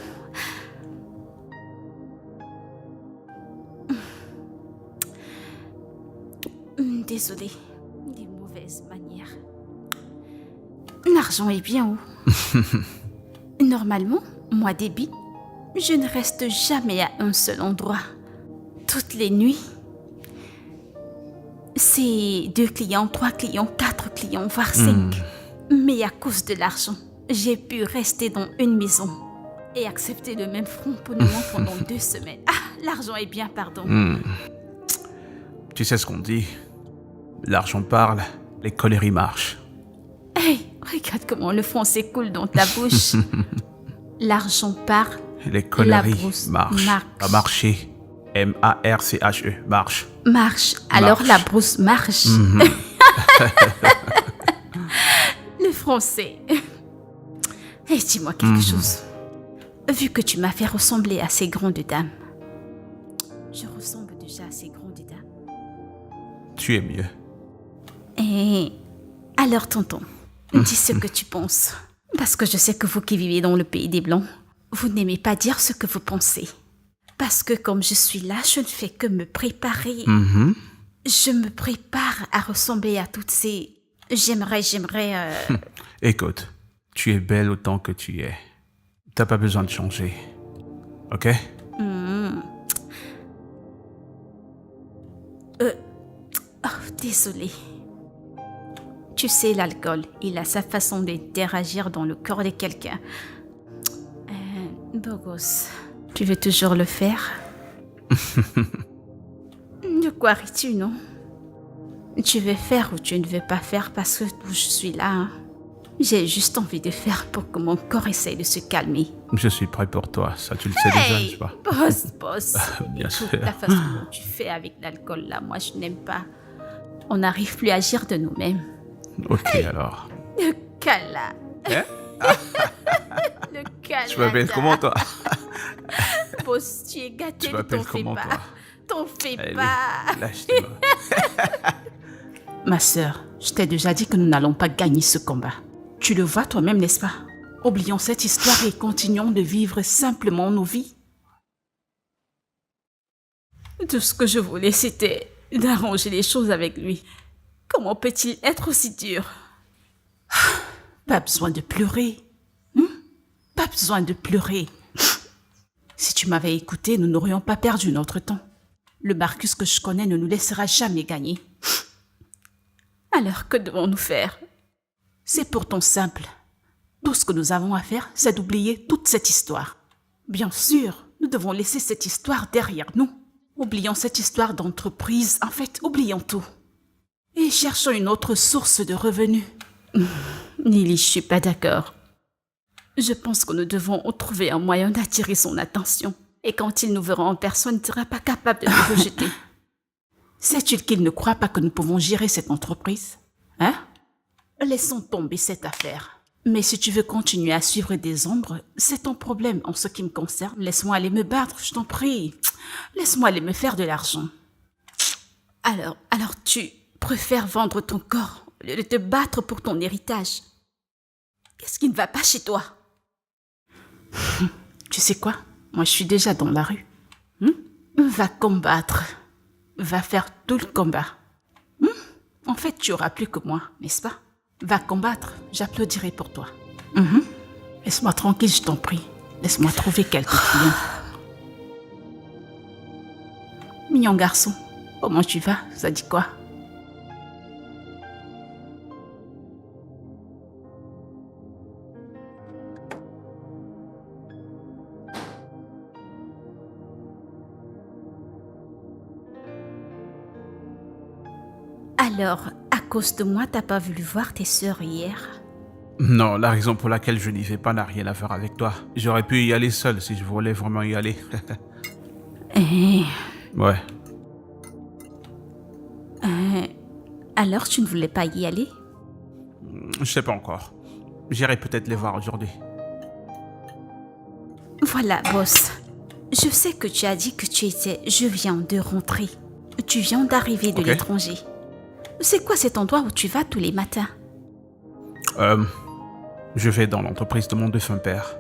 Désolée, des mauvaises manières. L'argent est bien où? Normalement, moi, Debbie, je ne reste jamais à un seul endroit. Toutes les nuits, c'est 2 clients, 3 clients, 4 clients, voire 5. Mais à cause de l'argent, j'ai pu rester dans une maison et accepter le même front pendant 2 semaines. Ah, l'argent est bien, pardon. Tu sais ce qu'on dit. L'argent parle, les colères y marchent. Hey, regarde comment le français coule dans ta bouche. L'argent parle, Les colères la brousse marchent. marche. À marcher. M-A-R-C-H-E. Marche. Marche. Alors Marche. la brousse marche. Le français. Et dis-moi quelque chose. Vu que tu m'as fait ressembler à ces grandes dames, je ressemble déjà à ces grandes dames. Tu es mieux. Et alors, tonton, dis ce que tu penses. Parce que je sais que vous qui vivez dans le pays des Blancs, vous n'aimez pas dire ce que vous pensez. Parce que comme je suis là, je ne fais que me préparer. Je me prépare à ressembler à toutes ces... J'aimerais... Écoute, tu es belle autant que tu es. T'as pas besoin de changer. Ok? Oh, désolée. Tu sais, l'alcool, il a sa façon d'interagir dans le corps de quelqu'un. Beau gosse, tu veux toujours le faire? De quoi ris-tu, non? Tu veux faire ou tu ne veux pas faire parce que je suis là. Hein? J'ai juste envie de faire pour que mon corps essaye de se calmer. Je suis prêt pour toi, ça tu le sais déjà, n'est-ce pas? Boss. Bien Écoute, sûr. la façon dont tu fais avec l'alcool, là, moi, je n'aime pas. On n'arrive plus à agir de nous-mêmes. Ok alors. Le cala. Hein? Le cala. Tu m'appelles comment toi? Boss, tu es gâté, Tu ne m'appelles t'en fais comment pas. toi? T'en fais Allez, pas. lâche-toi. Ma sœur, je t'ai déjà dit que nous n'allons pas gagner ce combat. Tu le vois toi-même, n'est-ce pas? Oublions cette histoire et continuons de vivre simplement nos vies. Tout ce que je voulais, c'était d'arranger les choses avec lui. Comment peut-il être aussi dur? Pas besoin de pleurer. Pas besoin de pleurer. Si tu m'avais écouté, nous n'aurions pas perdu notre temps. Le Marcus que je connais ne nous laissera jamais gagner. Alors que devons-nous faire? C'est pourtant simple. Tout ce que nous avons à faire, c'est d'oublier toute cette histoire. Bien sûr, nous devons laisser cette histoire derrière nous. Oublions cette histoire d'entreprise, en fait, oublions tout. Et cherchons une autre source de revenus. Lily, je suis pas d'accord. Je pense que nous devons trouver un moyen d'attirer son attention. Et quand il nous verra en personne, il ne sera pas capable de nous rejeter. Sais-tu qu'il ne croit pas que nous pouvons gérer cette entreprise? Hein? Laissons tomber cette affaire. Mais si tu veux continuer à suivre des ombres, c'est ton problème en ce qui me concerne. Laisse-moi aller me battre, je t'en prie. Laisse-moi aller me faire de l'argent. Alors tu préfères vendre ton corps au lieu de te battre pour ton héritage. Qu'est-ce qui ne va pas chez toi? Tu sais quoi? Moi, je suis déjà dans la rue. Va combattre. Va faire tout le combat. En fait, tu auras plus que moi, n'est-ce pas? Va combattre, j'applaudirai pour toi. Laisse-moi tranquille, je t'en prie. Laisse-moi trouver quelques clients. Mignon garçon, comment tu vas? Ça dit quoi? Alors, à cause de moi, t'as pas voulu voir tes sœurs hier? Non, la raison pour laquelle je n'y vais pas n'a rien à voir avec toi. J'aurais pu y aller seul si je voulais vraiment y aller. Eh, Ouais. alors tu ne voulais pas y aller? Je sais pas encore. J'irai peut-être les voir aujourd'hui. Voilà, boss. Je sais que tu as dit que je viens de rentrer. Tu viens d'arriver de Ok. l'étranger. C'est quoi cet endroit où tu vas tous les matins? Je vais dans l'entreprise de mon défunt père.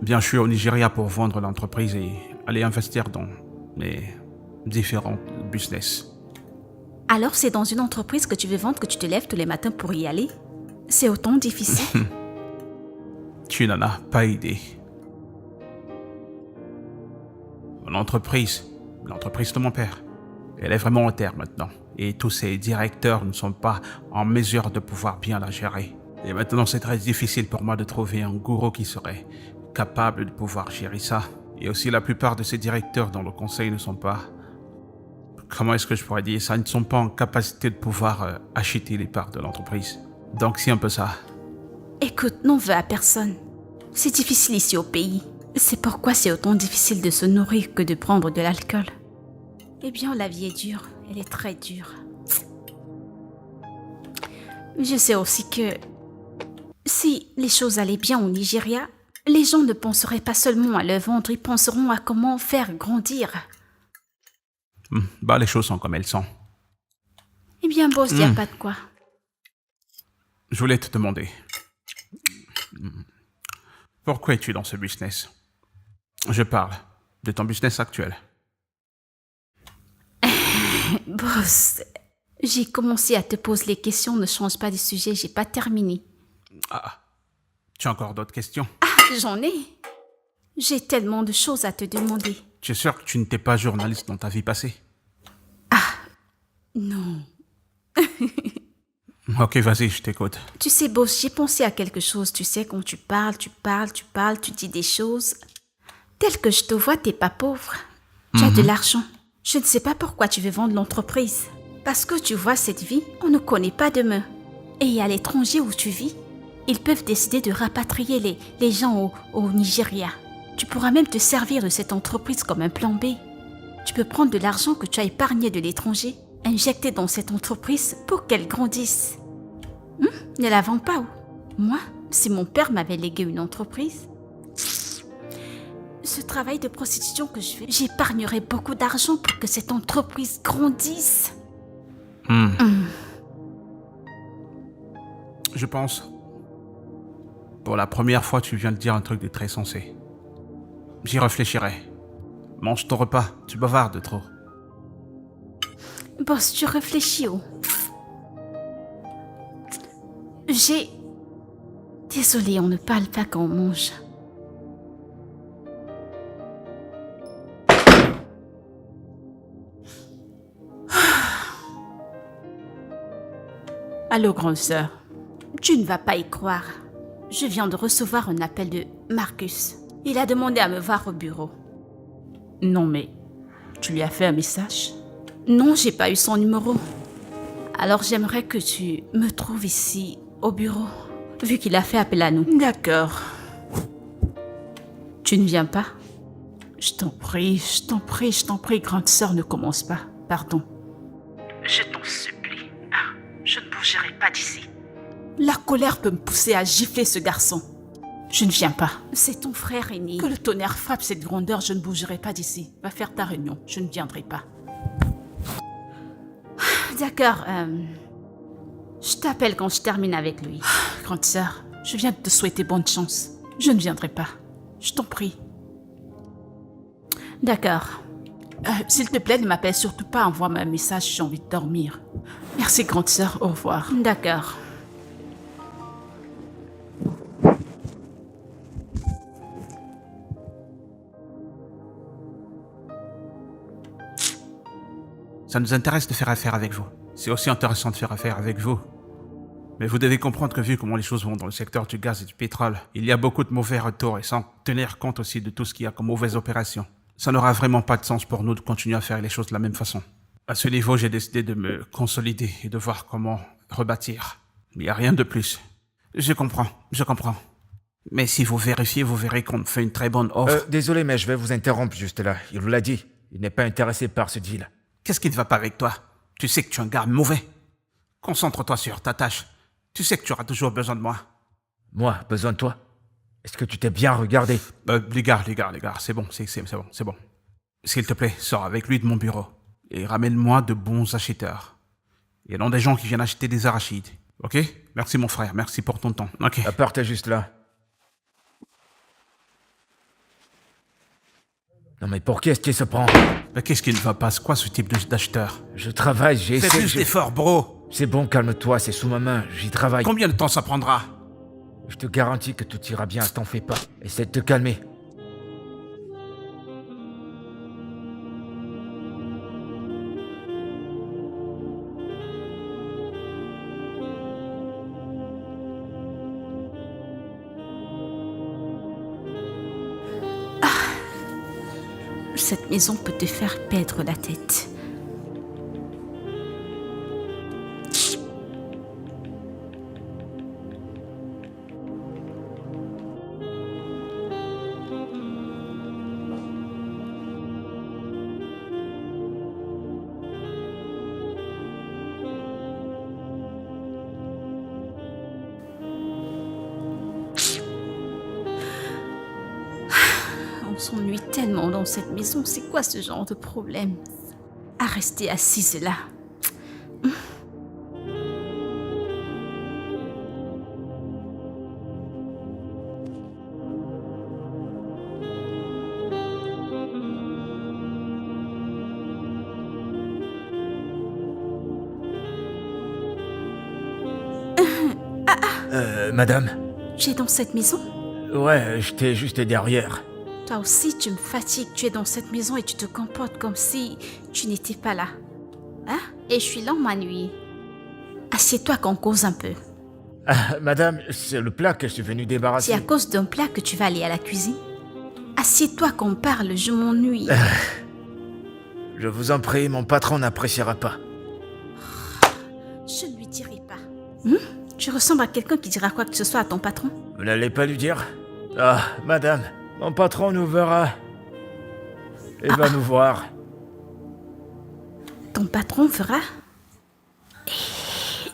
Bien, je suis au Nigeria pour vendre l'entreprise et aller investir dans mes différents business. Alors c'est dans une entreprise que tu veux vendre que tu te lèves tous les matins pour y aller? C'est autant difficile? Tu n'en as pas idée. L'entreprise de mon père, elle est vraiment en terre maintenant. Et tous ses directeurs ne sont pas en mesure de pouvoir bien la gérer. Et maintenant, c'est très difficile pour moi de trouver un gourou qui serait capable de pouvoir gérer ça. Et aussi, la plupart de ces directeurs dans le conseil ne sont pas... Comment est-ce que je pourrais dire ça? Ils ne sont pas en capacité de pouvoir acheter les parts de l'entreprise. Donc, c'est un peu ça. Écoute, n'en veux à personne. C'est difficile ici au pays. C'est pourquoi c'est autant difficile de se nourrir que de prendre de l'alcool. Eh bien, la vie est dure. Elle est très dure. Je sais aussi que si les choses allaient bien au Nigeria, les gens ne penseraient pas seulement à le vendre, ils penseront à comment faire grandir. Les choses sont comme elles sont. Eh bien, boss, il n'y a pas de quoi. Je voulais te demander... Pourquoi es-tu dans ce business? Je parle de ton business actuel. Boss, j'ai commencé à te poser les questions, ne change pas de sujet, j'ai pas terminé. Ah, tu as encore d'autres questions? Ah, j'en ai. J'ai tellement de choses à te demander. Tu es sûr que tu n'étais pas journaliste dans ta vie passée? Non. Ok, vas-y, je t'écoute. Tu sais, boss, j'ai pensé à quelque chose. Tu sais, quand tu parles, tu dis des choses. Tel que je te vois, t'es pas pauvre. Tu as de l'argent. Je ne sais pas pourquoi tu veux vendre l'entreprise. Parce que tu vois, cette vie, on ne connaît pas demain. Et à l'étranger où tu vis, ils peuvent décider de rapatrier les gens au Nigeria. Tu pourras même te servir de cette entreprise comme un plan B. Tu peux prendre de l'argent que tu as épargné de l'étranger, injecter dans cette entreprise pour qu'elle grandisse. Ne la vends pas, ou? Moi, si mon père m'avait légué une entreprise, ce travail de prostitution que je fais, j'épargnerais beaucoup d'argent pour que cette entreprise grandisse. Je pense... Pour la première fois, tu viens de dire un truc de très sensé. J'y réfléchirai. Mange ton repas, tu bavardes trop. Boss, tu réfléchis, oh. Désolée, on ne parle pas quand on mange. Allô, grande sœur. Tu ne vas pas y croire. Je viens de recevoir un appel de Marcus. Il a demandé à me voir au bureau. Non, mais tu lui as fait un message? Non, j'ai pas eu son numéro. Alors j'aimerais que tu me trouves ici, au bureau, vu qu'il a fait appel à nous. D'accord. Tu ne viens pas? Je t'en prie, grande sœur, ne commence pas. Pardon. Je t'en supplie. Je ne bougerai pas d'ici. La colère peut me pousser à gifler ce garçon. Je ne viens pas. C'est ton frère aîné. Que le tonnerre frappe cette grandeur, je ne bougerai pas d'ici. Va faire ta réunion, je ne viendrai pas. D'accord, je t'appelle quand je termine avec lui. Grande sœur, je viens de te souhaiter bonne chance. Je ne viendrai pas. Je t'en prie. D'accord. S'il te plaît, ne m'appelle surtout pas. Envoie-moi un message, j'ai envie de dormir. Merci, grande sœur. Au revoir. D'accord. Ça nous intéresse de faire affaire avec vous. C'est aussi intéressant de faire affaire avec vous. Mais vous devez comprendre que vu comment les choses vont dans le secteur du gaz et du pétrole, il y a beaucoup de mauvais retours et sans tenir compte aussi de tout ce qu'il y a comme mauvaises opérations. Ça n'aura vraiment pas de sens pour nous de continuer à faire les choses de la même façon. À ce niveau, j'ai décidé de me consolider et de voir comment rebâtir. Mais il n'y a rien de plus. Je comprends. Mais si vous vérifiez, vous verrez qu'on fait une très bonne offre. Désolé, mais je vais vous interrompre juste là. Il vous l'a dit. Il n'est pas intéressé par ce deal. Qu'est-ce qui ne va pas avec toi? Tu sais que tu es un gars mauvais. Concentre-toi sur ta tâche. Tu sais que tu auras toujours besoin de moi. Moi, besoin de toi? Est-ce que tu t'es bien regardé? Les gars, c'est bon, c'est bon. S'il te plaît, sors avec lui de mon bureau. Et ramène-moi de bons acheteurs. Il y a des gens qui viennent acheter des arachides. Ok? Merci mon frère, merci pour ton temps. Ok. Partez juste là. Non mais pour qui est-ce qu'il se prend? Mais qu'est-ce qui ne va pas? C'est quoi ce type d'acheteur? Je travaille, j'ai Fais essayé... plus d'efforts, bro. C'est bon, calme-toi, c'est sous ma main, j'y travaille. Combien de temps ça prendra? Je te garantis que tout ira bien, t'en fais pas. Essaie de te calmer. Cette maison peut te faire perdre la tête. On s'ennuie tellement dans cette maison. C'est quoi ce genre de problème? À rester assise là. Madame? Tu es dans cette maison? Ouais, j'étais juste derrière. Toi aussi, tu me fatigues. Tu es dans cette maison et tu te comportes comme si tu n'étais pas là. Hein? Et je suis là ma nuit. Assieds-toi qu'on cause un peu. Madame, c'est le plat que je suis venu débarrasser. C'est à cause d'un plat que tu vas aller à la cuisine. Assieds-toi qu'on parle, je m'ennuie. Je vous en prie, mon patron n'appréciera pas. Je ne lui dirai pas. Tu ressembles à quelqu'un qui dira quoi que ce soit à ton patron? Vous n'allez pas lui dire? Ah, madame, mon patron nous verra. Il va nous voir. Ton patron verra? Et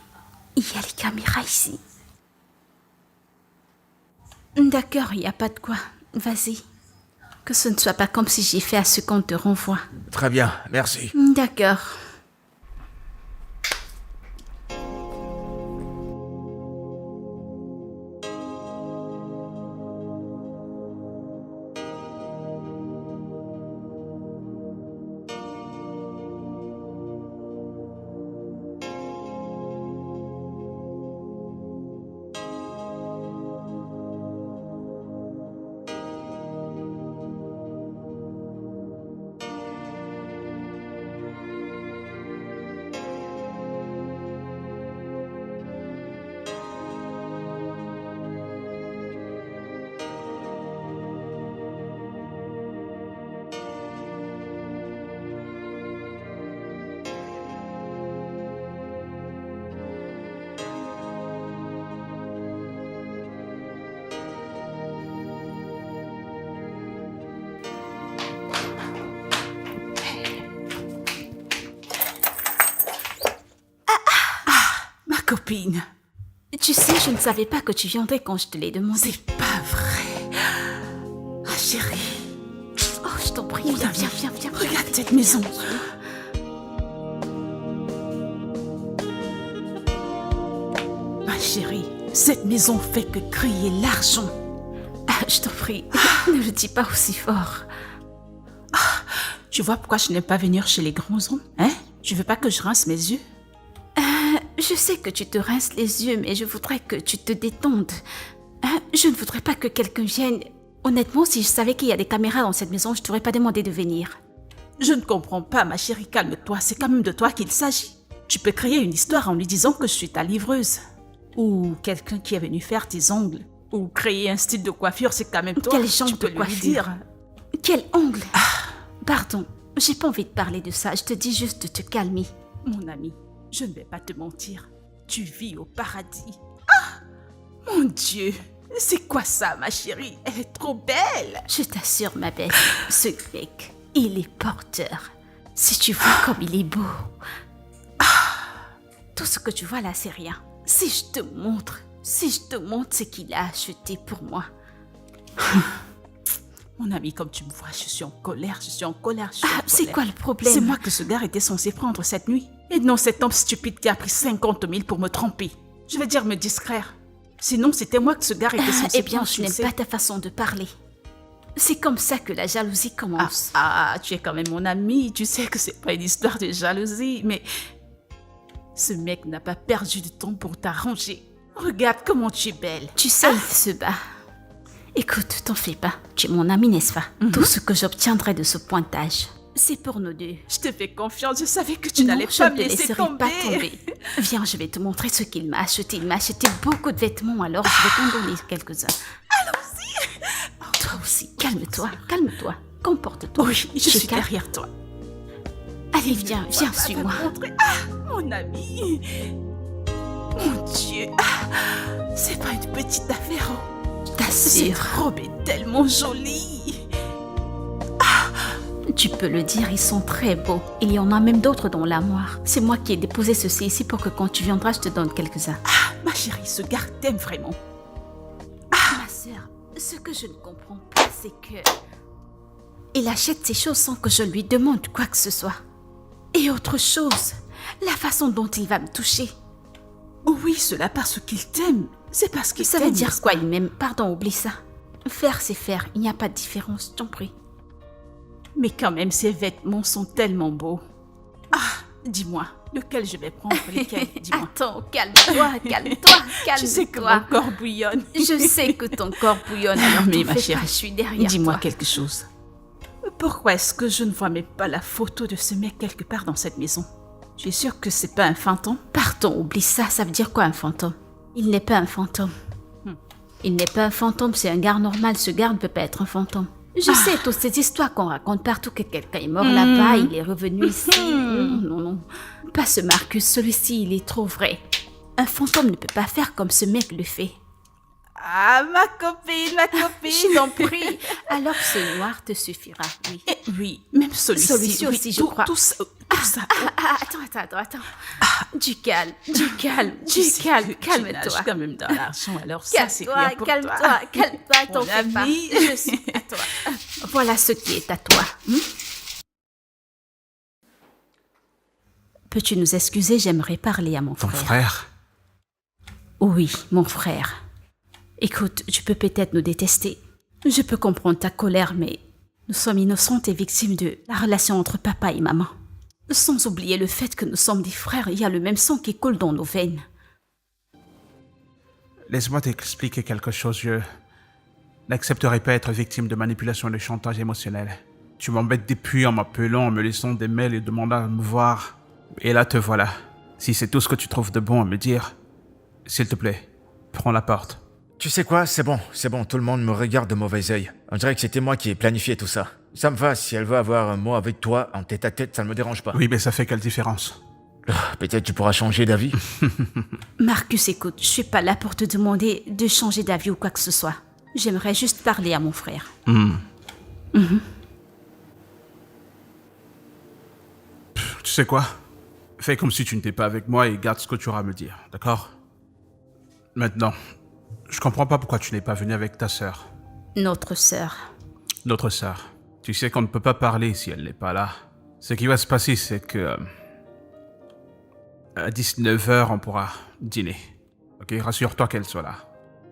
il y a les caméras ici. D'accord, il n'y a pas de quoi. Vas-y. Que ce ne soit pas comme si j'ai fait à ce qu'on te renvoie. Très bien, merci. D'accord. Copine, Tu sais, je ne savais pas que tu viendrais quand je te l'ai demandé. c'est pas vrai. Ah, chérie, Oh, je t'en prie, viens. regarde cette maison. Ma chérie, cette maison fait que crier l'argent. Ah, je t'en prie, ne le dis pas aussi fort. Tu vois pourquoi je n'aime pas venir chez les grands hommes, hein? Tu veux pas que je rince mes yeux? Je sais que tu te rinces les yeux, mais je voudrais que tu te détendes. Je ne voudrais pas que quelqu'un vienne. Honnêtement, si je savais qu'il y a des caméras dans cette maison, je t'aurais pas demandé de venir. Je ne comprends pas, ma chérie, calme-toi. C'est quand même de toi qu'il s'agit. Tu peux créer une histoire en lui disant que je suis ta livreuse. Ou quelqu'un qui est venu faire tes ongles. Ou créer un style de coiffure, c'est quand même toi. Quel genre tu peux de lui coiffure? dire. Quel ongle? Pardon, j'ai pas envie de parler de ça. Je te dis juste de te calmer. Mon ami, je ne vais pas te mentir. Tu vis au paradis. Ah! Mon Dieu, C'est quoi ça, ma chérie? Elle est trop belle. Je t'assure, ma belle, ce mec, il est porteur. Si tu vois comme il est beau. Tout ce que tu vois là, c'est rien. Si je te montre ce qu'il a acheté pour moi. Mon ami, comme tu me vois, je suis en colère. C'est quoi le problème? C'est moi que ce gars était censé prendre cette nuit. Et non cet homme stupide qui a pris 50 000 pour me tromper. Je vais dire me distraire. Sinon, c'était moi que ce gars était censé Eh bien, prendre. je n'aime pas ta façon de parler. C'est comme ça que la jalousie commence. Tu es quand même mon ami. Tu sais que c'est pas une histoire de jalousie, mais ce mec n'a pas perdu de temps pour t'arranger. Regarde comment tu es belle. Tu sais, il se bat. Écoute, t'en fais pas. Tu es mon ami, n'est-ce pas? Tout ce que j'obtiendrai de ce pointage, c'est pour nous deux. Je te fais confiance. Je savais que tu Non, n'allais je pas ne me te laisser laisserai tomber. pas tomber. Viens, je vais te montrer ce qu'il m'a acheté. Il m'a acheté beaucoup de vêtements, alors je vais t'en donner quelques-uns. Allons-y. Toi aussi, calme-toi, calme-toi. Comporte-toi. Oui, je suis calme. derrière toi. Allez, viens, viens, Va suis-moi. me montrer. Mon ami. Mon Dieu. C'est pas une petite affaire. Cette T'assure. robe est tellement jolie. Tu peux le dire, ils sont très beaux. Il y en a même d'autres dans l'armoire. C'est moi qui ai déposé ceci ici pour que quand tu viendras, je te donne quelques-uns. Ma chérie, ce gars t'aime vraiment. Ma sœur, ce que je ne comprends pas, c'est que... il achète ces choses sans que je lui demande quoi que ce soit. Et autre chose, la façon dont il va me toucher. Oui, cela parce qu'il t'aime. C'est parce qu'il Ça t'aime. veut dire quoi, il m'aime? Pardon, oublie ça. Faire, c'est faire. Il n'y a pas de différence, je t'en prie. Mais quand même, ses vêtements sont tellement beaux. Dis-moi, lequel je vais prendre? Lesquels? Dis-moi. Attends, calme-toi, calme-toi, calme-toi. Tu sais que mon corps bouillonne. Je sais que ton corps bouillonne, alors Mais t'en ma fais chérie, pas, je suis derrière Dis-moi toi. quelque chose. Pourquoi est-ce que je ne vois même pas la photo de ce mec quelque part dans cette maison? Tu es sûre que c'est pas un fantôme? Pardon, oublie ça, ça veut dire quoi un fantôme? Il n'est pas un fantôme. Il n'est pas un fantôme, c'est un gars normal, ce gars ne peut pas être un fantôme. Je sais toutes ces histoires qu'on raconte partout, que quelqu'un est mort là-bas, il est revenu ici. Non, non, non. Pas ce Marcus, celui-ci, il est trop vrai. Un fantôme ne peut pas faire comme ce mec le fait. Ma copine, ma copine. Je t'en prie. Alors ce noir te suffira, oui. Oui, même celui-ci. Celui-ci oui, aussi, je tout, crois. Tout ça. Attends. Du calme, du calme, Tu sais que tu calme-toi. nages quand même dans l'argent, alors ça c'est rien pour Calme-toi, toi. calme-toi, t'en Mon fais pas. ami. Je suis à toi. Voilà ce qui est à toi. Peux-tu nous excuser, j'aimerais parler à mon Ton frère. frère? Oui, mon frère. Écoute, tu peux peut-être nous détester. Je peux comprendre ta colère, mais nous sommes innocentes et victimes de la relation entre papa et maman. Sans oublier le fait que nous sommes des frères, il y a le même sang qui coule dans nos veines. Laisse-moi t'expliquer quelque chose. Je n'accepterai pas être victime de manipulation et de chantage émotionnel. Tu m'embêtes depuis en m'appelant, en me laissant des mails et demandant à me voir. Et là, te voilà. Si c'est tout ce que tu trouves de bon à me dire, s'il te plaît, prends la porte. Tu sais quoi, c'est bon, tout le monde me regarde de mauvais œil. On dirait que c'était moi qui ai planifié tout ça. Ça me va, si elle veut avoir un mot avec toi en tête à tête, ça ne me dérange pas. Oui, mais ça fait quelle différence? Peut-être tu pourras changer d'avis. Marcus, écoute, je suis pas là pour te demander de changer d'avis ou quoi que ce soit. J'aimerais juste parler à mon frère. Tu sais quoi? Fais comme si tu n'étais pas avec moi et garde ce que tu auras à me dire, d'accord? Maintenant, je comprends pas pourquoi tu n'es pas venu avec ta sœur. Notre sœur. Notre sœur. Tu sais qu'on ne peut pas parler si elle n'est pas là. Ce qui va se passer, c'est que... à 19h, on pourra dîner. Ok, rassure-toi qu'elle soit là.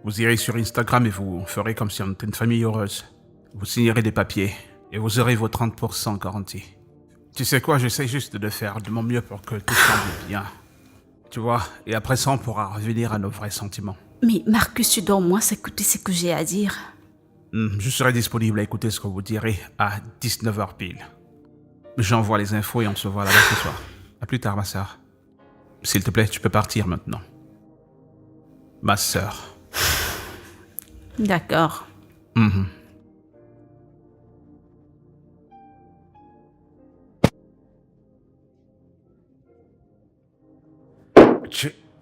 Vous irez sur Instagram et vous ferez comme si on était une famille heureuse. Vous signerez des papiers et vous aurez vos 30% garantis. Tu sais quoi, j'essaie juste de faire de mon mieux pour que tout semble bien. Tu vois, et après ça, on pourra revenir à nos vrais sentiments. Mais Marcus, tu dois au moins s'écouter ce que j'ai à dire. Je serai disponible à écouter ce que vous direz à 19h pile. J'envoie les infos et on se voit là-bas ce soir. À plus tard, ma sœur. S'il te plaît, tu peux partir maintenant. Ma sœur. D'accord.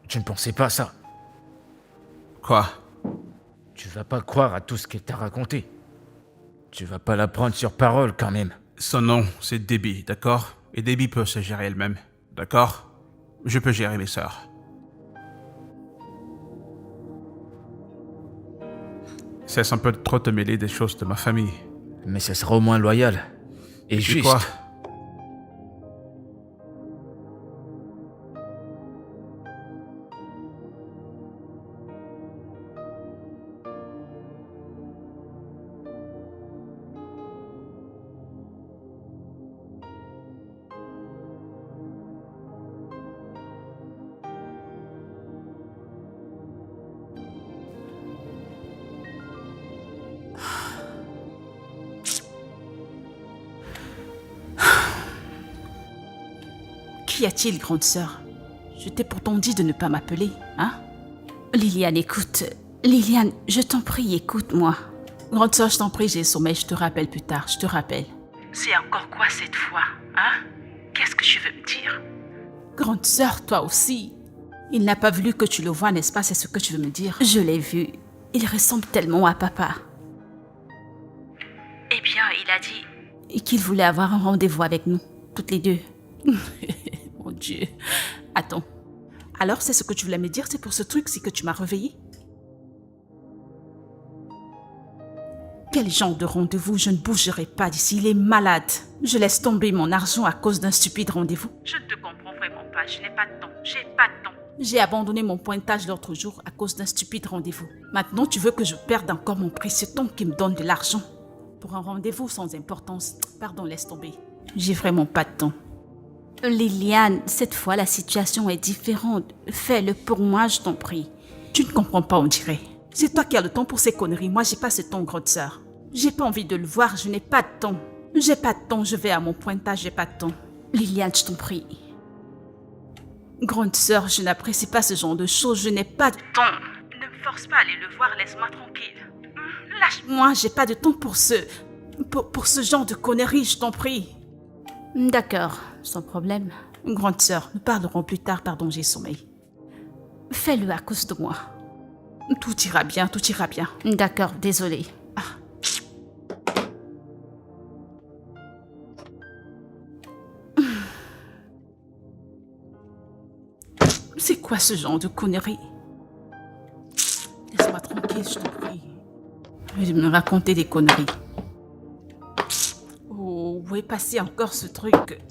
Tu ne pensais pas à ça. Quoi? Tu vas pas croire à tout ce qu'elle t'a raconté. Tu vas pas la prendre sur parole quand même. Son nom, c'est Debbie, d'accord? Et Debbie peut se gérer elle-même, d'accord? Je peux gérer mes sœurs. Cesse un peu de trop te mêler des choses de ma famille. Mais ce sera au moins loyal. Et Tu juste. quoi? Qu'y a-t-il, grande sœur? Je t'ai pourtant dit de ne pas m'appeler, hein? Liliane, écoute. Liliane, je t'en prie, écoute-moi. Grande sœur, je t'en prie, j'ai sommeil, je te rappelle plus tard, je te rappelle. C'est encore quoi cette fois, hein? Qu'est-ce que tu veux me dire? Grande sœur, toi aussi. Il n'a pas voulu que tu le vois, n'est-ce pas? C'est ce que tu veux me dire? Je l'ai vu. Il ressemble tellement à papa. Eh bien, il a dit... Et qu'il voulait avoir un rendez-vous avec nous, toutes les deux. Mon Dieu. Attends. Alors, c'est ce que tu voulais me dire? C'est pour ce truc-ci que tu m'as réveillée? Quel genre de rendez-vous? Je ne bougerai pas d'ici. Il est malade. Je laisse tomber mon argent à cause d'un stupide rendez-vous. Je ne te comprends vraiment pas. Je n'ai pas de temps. J'ai pas de temps. J'ai abandonné mon pointage l'autre jour à cause d'un stupide rendez-vous. Maintenant, tu veux que je perde encore mon précieux temps qui me donne de l'argent pour un rendez-vous sans importance? Pardon, laisse tomber. J'ai vraiment pas de temps. Liliane, cette fois, la situation est différente. Fais-le pour moi, je t'en prie. Tu ne comprends pas, on dirait. C'est toi qui as le temps pour ces conneries. Moi, j'ai pas ce temps, grande sœur. J'ai pas envie de le voir, je n'ai pas de temps. J'ai pas de temps, je vais à mon pointage, j'ai pas de temps. Liliane, je t'en prie. Grande sœur, je n'apprécie pas ce genre de choses, je n'ai pas de temps. Ne me force pas à aller le voir, laisse-moi tranquille. Lâche-moi, j'ai pas de temps pour ce genre de conneries, je t'en prie. D'accord, sans problème. Grande sœur, nous parlerons plus tard, pardon, j'ai sommeil. Fais-le à cause de moi. Tout ira bien, tout ira bien. D'accord, désolée. C'est quoi ce genre de conneries? Laisse-moi tranquille, je t'en prie. Je vais me raconter des conneries. Oh, où est passé encore ce truc?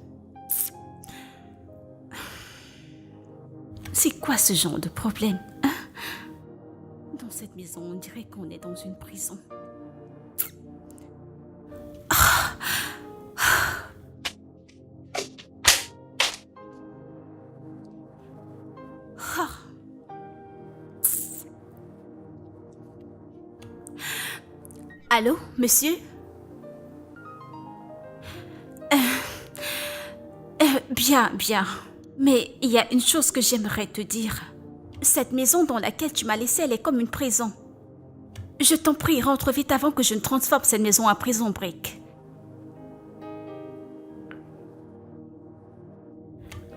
C'est quoi ce genre de problème, hein? Dans cette maison, on dirait qu'on est dans une prison. Allô, monsieur? Bien, bien. Mais il y a une chose que j'aimerais te dire. Cette maison dans laquelle tu m'as laissée, elle est comme une prison. Je t'en prie, rentre vite avant que je ne transforme cette maison en prison brique.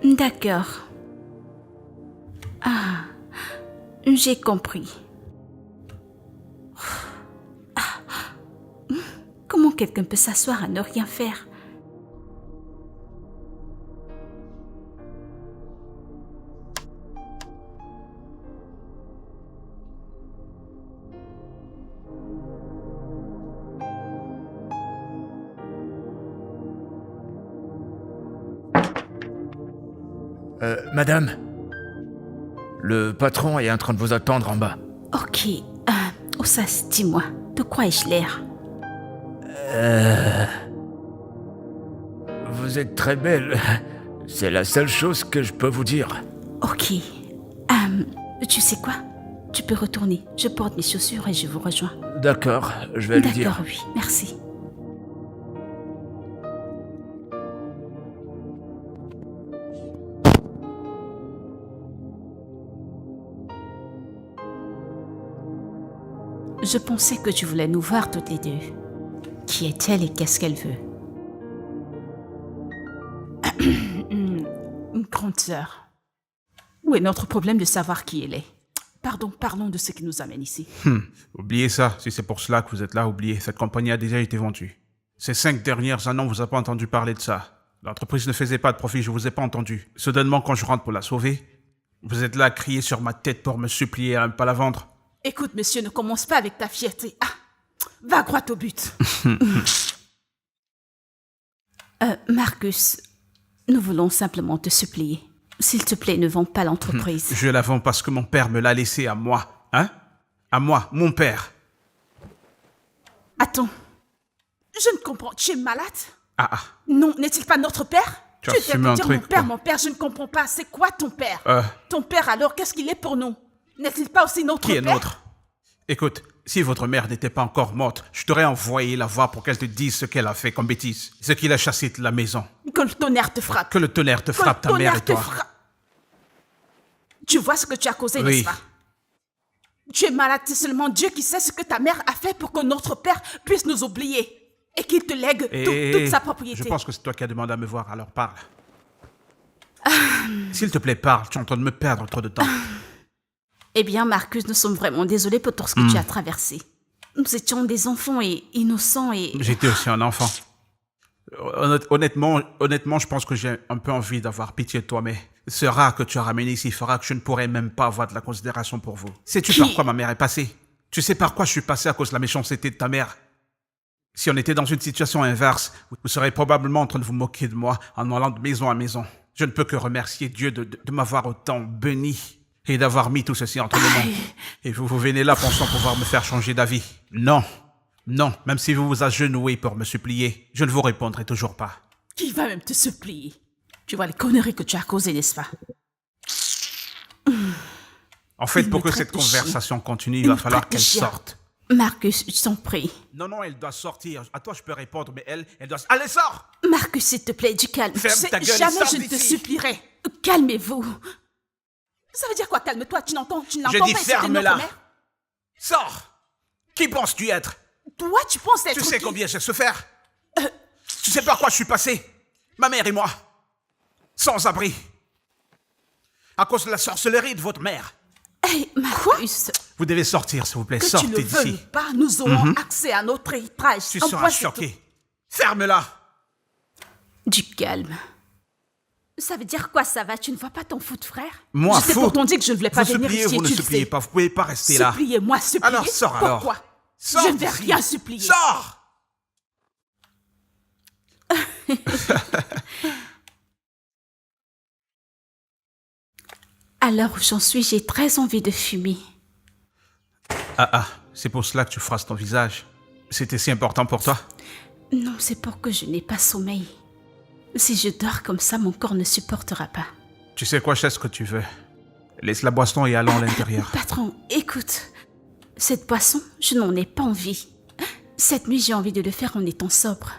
D'accord. Ah, j'ai compris. Comment quelqu'un peut s'asseoir à ne rien faire? Madame, le patron est en train de vous attendre en bas. Ok. Ossas, dis-moi, de quoi ai-je l'air? Vous êtes très belle. C'est la seule chose que je peux vous dire. Ok. Tu sais quoi? Tu peux retourner. Je porte mes chaussures et je vous rejoins. D'accord, je vais lui dire. D'accord, oui. Merci. Je pensais que tu voulais nous voir toutes les deux. Qui est-elle et qu'est-ce qu'elle veut? Grande sœur, où est notre problème de savoir qui elle est? parlons de ce qui nous amène ici. Oubliez ça. Si c'est pour cela que vous êtes là, oubliez. Cette compagnie a déjà été vendue. Ces 5 dernières années, on vous a pas entendu parler de ça. L'entreprise ne faisait pas de profit, je vous ai pas entendu. Soudainement, quand je rentre pour la sauver, vous êtes là à crier sur ma tête pour me supplier à ne pas la vendre. Écoute, monsieur, ne commence pas avec ta fierté. Ah, va droit au but. Marcus, nous voulons simplement te supplier. S'il te plaît, ne vends pas l'entreprise. Je la vends parce que mon père me l'a laissée à moi. Hein? À moi, mon père. Attends, je ne comprends. Tu es malade? Ah. Non, n'est-il pas notre père? Tu as étais fumé pour un dire truc, quoi. mon père, je ne comprends pas. C'est quoi ton père? Euh. Ton père, alors, qu'est-ce qu'il est pour nous? N'est-il pas aussi notre Qui est père? nôtre? Écoute, si votre mère n'était pas encore morte, je t'aurais envoyé la voir pour qu'elle te dise ce qu'elle a fait comme bêtise. Ce qu'il a chassé de la maison. Que le tonnerre te frappe. Que le tonnerre te Que frappe, le ta mère tonnerre et te toi. frappe. Tu vois ce que tu as causé, Oui. n'est-ce pas? Tu es malade, c'est seulement Dieu qui sait ce que ta mère a fait pour que notre père puisse nous oublier et qu'il te lègue toute sa propriété. Je pense que c'est toi qui as demandé à me voir, alors parle. S'il te plaît, parle, tu es en train de me perdre trop de temps. Eh bien, Marcus, nous sommes vraiment désolés pour tout ce que tu as traversé. Nous étions des enfants et innocents et... J'étais aussi un enfant. Honnêtement, je pense que j'ai un peu envie d'avoir pitié de toi, mais ce rat que tu as ramené ici fera que je ne pourrai même pas avoir de la considération pour vous. Sais-tu par quoi ma mère est passée? Tu sais par quoi je suis passé à cause de la méchanceté de ta mère? Si on était dans une situation inverse, vous seriez probablement en train de vous moquer de moi en allant de maison à maison. Je ne peux que remercier Dieu de m'avoir autant béni et d'avoir mis tout ceci entre mes mains. Et vous venez là pensant pouvoir me faire changer d'avis. Non, même si vous vous agenouillez pour me supplier, je ne vous répondrai toujours pas. Qui va même te supplier? Tu vois les conneries que tu as causées, n'est-ce pas? En fait, Il pour me que traite cette de chien. conversation continue, il Il va me falloir traite de qu'elle chien. sorte. Marcus, je t'en prie. Non, elle doit sortir. À toi, je peux répondre, mais elle doit... Allez, sors! Marcus, s'il te plaît, du calme. Ferme ta gueule et Jamais sors je ne te d'ici. supplierai. Calmez-vous. Ça veut dire quoi, calme-toi? Tu n'entends Je pas dis insulter notre ferme-la. mère? Sors! Qui penses-tu être? Toi, tu penses être Tu sais qui? combien j'ai souffert? Tu sais par quoi je suis passé? Ma mère et moi. Sans abri. À cause de la sorcellerie de votre mère. Hey, Marcus, Vous devez sortir, s'il vous plaît. Que tu le Sortez veuilles d'ici. pas, nous aurons accès à notre héritage. Tu En seras quoi c'est choqué. Ferme-la. du calme. Ça veut dire quoi, ça va? Tu ne vois pas ton foot, frère? Moi, Je t'ai fou. pourtant dit que je ne voulais pas Vous venir suppliez, ici, vous ne tu le suppliez sais. pas. Vous pouvez pas rester là. Suppliez-moi, suppliez. Alors, sors alors. Pourquoi? Sors Je ne vais d'ici. rien supplier. Sors! Alors où j'en suis, j'ai très envie de fumer. C'est pour cela que tu froisses ton visage. C'était si important pour toi? Non, c'est pour que je n'ai pas sommeil. Si je dors comme ça, mon corps ne supportera pas. Tu sais quoi, je sais ce que tu veux. Laisse la boisson et allons à l'intérieur. Patron, écoute. Cette boisson, je n'en ai pas envie. Cette nuit, j'ai envie de le faire en étant sobre.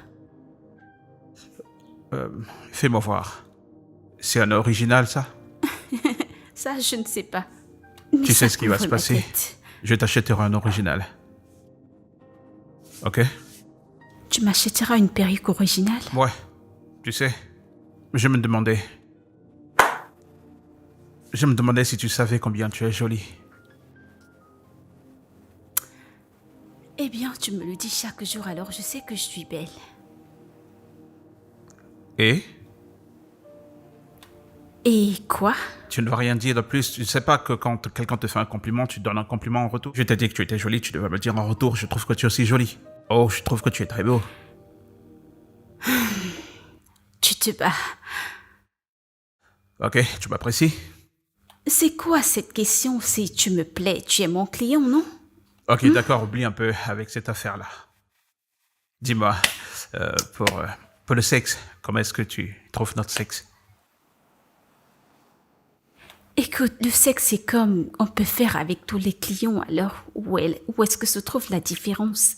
Fais-moi voir. C'est un original, ça? Ça, je ne sais pas. Mais Tu sais ça ce qui va couvre se ma passer. tête. Je t'achèterai un original. Ok? Tu m'achèteras une perruque originale? Ouais. Tu sais, je me demandais si tu savais combien tu es jolie. Eh bien, tu me le dis chaque jour, alors je sais que je suis belle. Et? Et quoi? Tu ne dois rien dire de plus. Tu ne sais pas que quand quelqu'un te fait un compliment, tu donnes un compliment en retour. Je t'ai dit que tu étais jolie, tu devais me dire en retour, je trouve que tu es aussi jolie. Oh, je trouve que tu es très beau. Tu te bats. Ok, tu m'apprécies? C'est quoi cette question? Si tu me plais, tu es mon client, non? Ok, d'accord, oublie un peu avec cette affaire-là. Dis-moi, pour le sexe, comment est-ce que tu trouves notre sexe? Écoute, le sexe, c'est comme on peut faire avec tous les clients, alors où est-ce que se trouve la différence?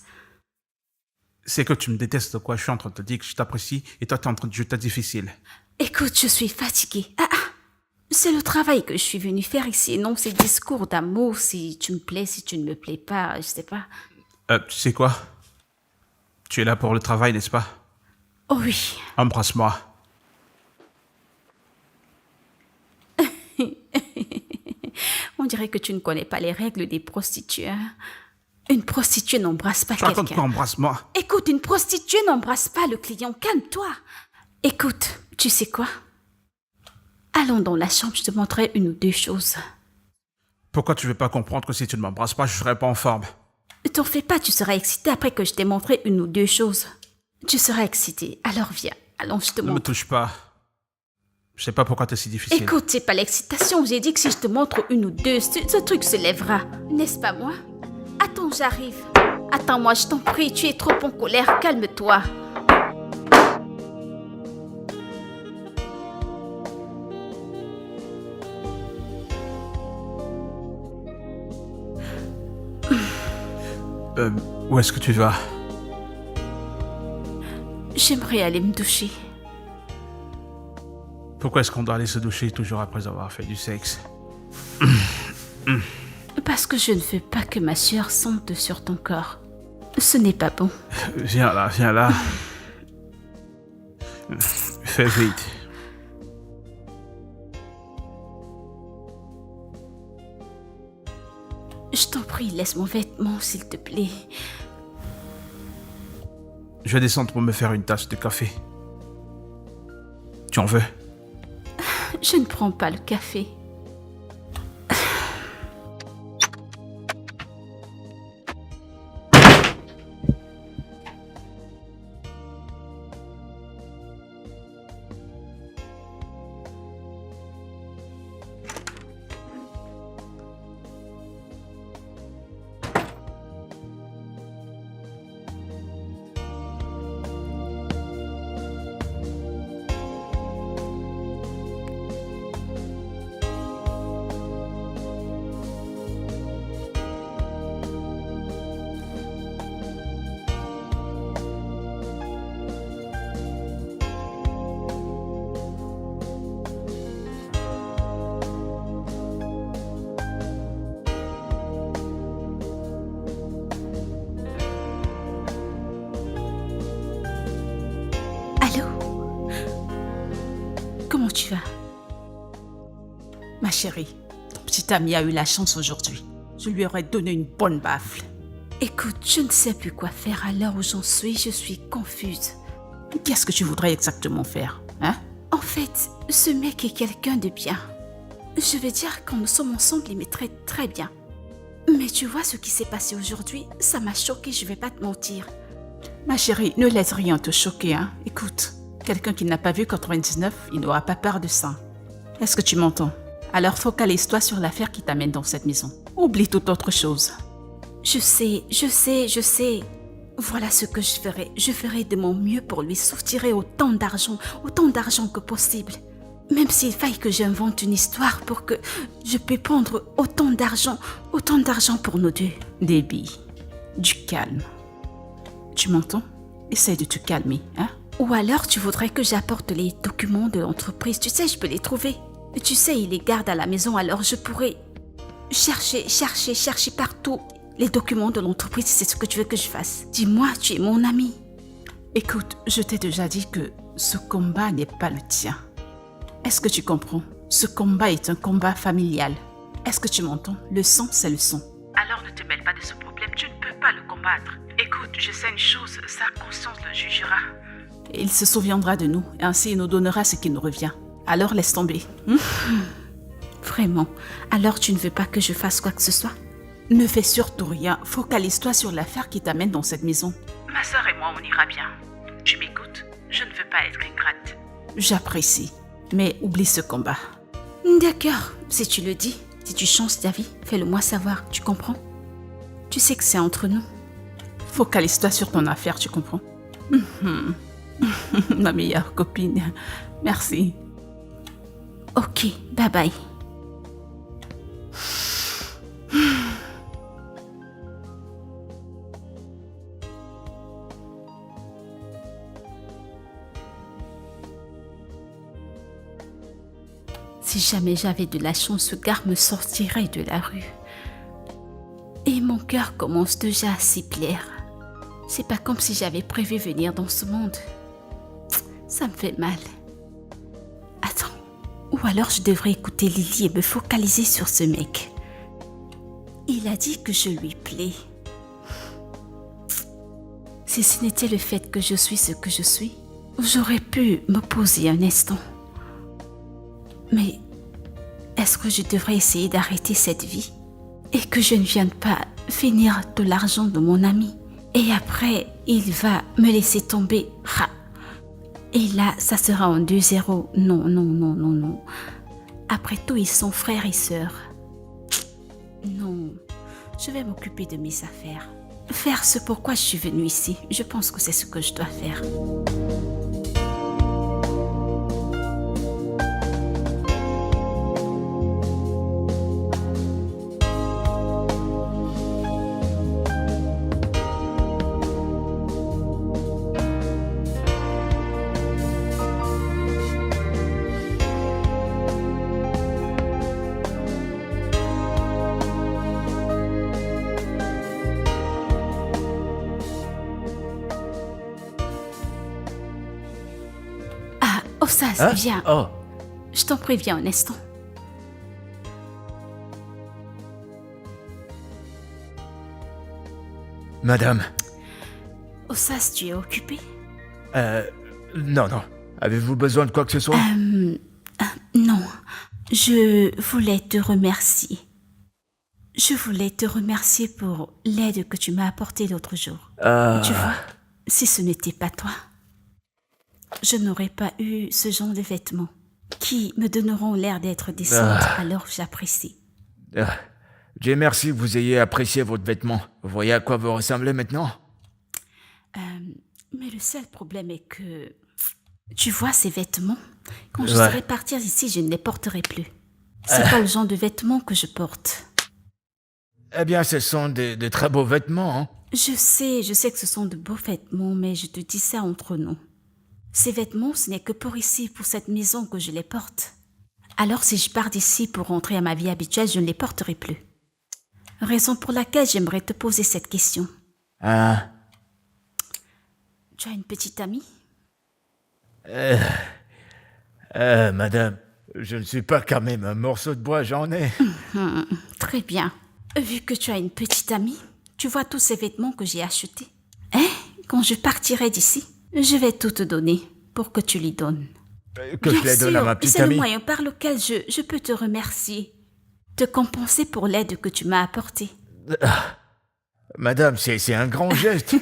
C'est que tu me détestes, quoi. Je suis en train de te dire que je t'apprécie et toi, tu es en train de jeter difficile. Écoute, je suis fatiguée. C'est le travail que je suis venue faire ici, non ces discours d'amour, si tu me plais, si tu ne me plais pas, je sais pas. Tu sais quoi? Tu es là pour le travail, n'est-ce pas? Oh oui. Embrasse-moi. On On dirait que tu ne connais pas les règles des prostituées. Hein? Une prostituée n'embrasse pas Tu racontes quelqu'un. quoi, embrasse-moi? Écoute, une prostituée n'embrasse pas le client. Calme-toi. Écoute, tu sais quoi? Allons dans la chambre, je te montrerai une ou deux choses. Pourquoi tu veux pas comprendre que si tu ne m'embrasses pas, je serai pas en forme? Ne t'en fais pas, tu seras excité après que je t'ai montré une ou deux choses. Tu seras excité. Alors viens. Allons, je te Ne me montre. touche pas. Je sais pas pourquoi t'es si difficile. Écoute, c'est pas l'excitation. J'ai dit que si je te montre une ou deux, ce truc se lèvera. N'est-ce pas moi? Attends, j'arrive. Attends-moi, je t'en prie, tu es trop en colère. Calme-toi. Où est-ce que tu vas? J'aimerais aller me doucher. Pourquoi est-ce qu'on doit aller se doucher toujours après avoir fait du sexe? Parce que je ne veux pas que ma sueur sente sur ton corps. Ce n'est pas bon. Viens là, viens là. Fais vite. Je t'en prie, laisse mon vêtement, s'il te plaît. Je vais descendre pour me faire une tasse de café. Tu en veux? Je ne prends pas le café. Allô? Comment tu vas? Ma chérie, ton petit ami a eu la chance aujourd'hui. Je lui aurais donné une bonne baffle. Écoute, je ne sais plus quoi faire à l'heure où j'en suis. Je suis confuse. Qu'est-ce que tu voudrais exactement faire, hein? En fait, ce mec est quelqu'un de bien. Je veux dire, quand nous sommes ensemble, il me traite très bien. Mais tu vois ce qui s'est passé aujourd'hui, ça m'a choquée, je vais pas te mentir. Ma chérie, ne laisse rien te choquer, hein? Écoute, quelqu'un qui n'a pas vu 99, il n'aura pas peur de ça. Est-ce que tu m'entends? Alors focalise-toi sur l'affaire qui t'amène dans cette maison. Oublie toute autre chose. Je sais. Voilà ce que je ferai. Je ferai de mon mieux pour lui soutirer autant d'argent que possible. Même s'il faille que j'invente une histoire pour que je puisse prendre autant d'argent pour nous deux. Déby, du calme. Tu m'entends? Essaye de te calmer, hein? Ou alors tu voudrais que j'apporte les documents de l'entreprise. Tu sais, je peux les trouver. Tu sais, il les garde à la maison, alors je pourrais chercher partout les documents de l'entreprise si c'est ce que tu veux que je fasse. Dis-moi, tu es mon ami. Écoute, je t'ai déjà dit que ce combat n'est pas le tien. Est-ce que tu comprends? Ce combat est un combat familial. Est-ce que tu m'entends? Le sang, c'est le sang. Alors ne te mêle pas de ce problème, tu ne peux pas le combattre. Écoute, je sais une chose, sa conscience le jugera. Il se souviendra de nous, et ainsi il nous donnera ce qui nous revient. Alors laisse tomber. Vraiment? Alors tu ne veux pas que je fasse quoi que ce soit? Ne fais surtout rien, focalise-toi sur l'affaire qui t'amène dans cette maison. Ma sœur et moi, on ira bien. Tu m'écoutes? Je ne veux pas être ingrate. J'apprécie, mais oublie ce combat. D'accord, si tu le dis. Si tu changes d'avis, fais-le-moi savoir, tu comprends? Tu sais que c'est entre nous. Focalise-toi sur ton affaire, tu comprends? Ma meilleure copine. Merci. Ok, bye bye. Si jamais j'avais de la chance, ce gars me sortirait de la rue. Et mon cœur commence déjà à s'y plaire. C'est pas comme si j'avais prévu venir dans ce monde. Ça me fait mal. Attends. Ou alors je devrais écouter Lily et me focaliser sur ce mec. Il a dit que je lui plais. Si ce n'était le fait que je suis ce que je suis, j'aurais pu m'opposer un instant. Mais est-ce que je devrais essayer d'arrêter cette vie et que je ne vienne pas finir de l'argent de mon ami et après il va me laisser tomber. Et là, ça sera en 2-0. Non, non, non, non, non. Après tout, ils sont frères et sœurs. Non, je vais m'occuper de mes affaires. Faire ce pourquoi je suis venue ici. Je pense que c'est ce que je dois faire. Ossas, Hein? viens. Oh, Je t'en prie, viens un instant. madame. Ossas, tu es occupé? Non, non. Avez-vous besoin de quoi que ce soit? Non, je voulais te remercier. Je voulais te remercier pour l'aide que tu m'as apportée l'autre jour. Tu vois, si ce n'était pas toi, je n'aurais pas eu ce genre de vêtements qui me donneront l'air d'être décentes, alors j'apprécie. Dieu merci que vous ayez apprécié votre vêtement. Vous voyez à quoi vous ressemblez maintenant? Mais le seul problème est que, tu vois ces vêtements, quand je Ouais. serai partir d'ici, je ne les porterai plus. C'est pas le genre de vêtements que je porte. Eh bien, ce sont de très beaux vêtements, hein. Je sais que ce sont de beaux vêtements, mais je te dis ça entre nous. Ces vêtements, ce n'est que pour ici, pour cette maison que je les porte. Alors si je pars d'ici pour rentrer à ma vie habituelle, je ne les porterai plus. Raison pour laquelle j'aimerais te poser cette question. Ah, Tu as une petite amie? madame, je ne suis pas quand même un morceau de bois, j'en ai. Très bien. Vu que tu as une petite amie, tu vois tous ces vêtements que j'ai achetés. Hein? Quand je partirai d'ici, je vais tout te donner pour que tu lui donnes. Que je les donne à ma petite c'est le amie. moyen par lequel je peux te remercier, te compenser pour l'aide que tu m'as apportée. Madame, c'est un grand geste.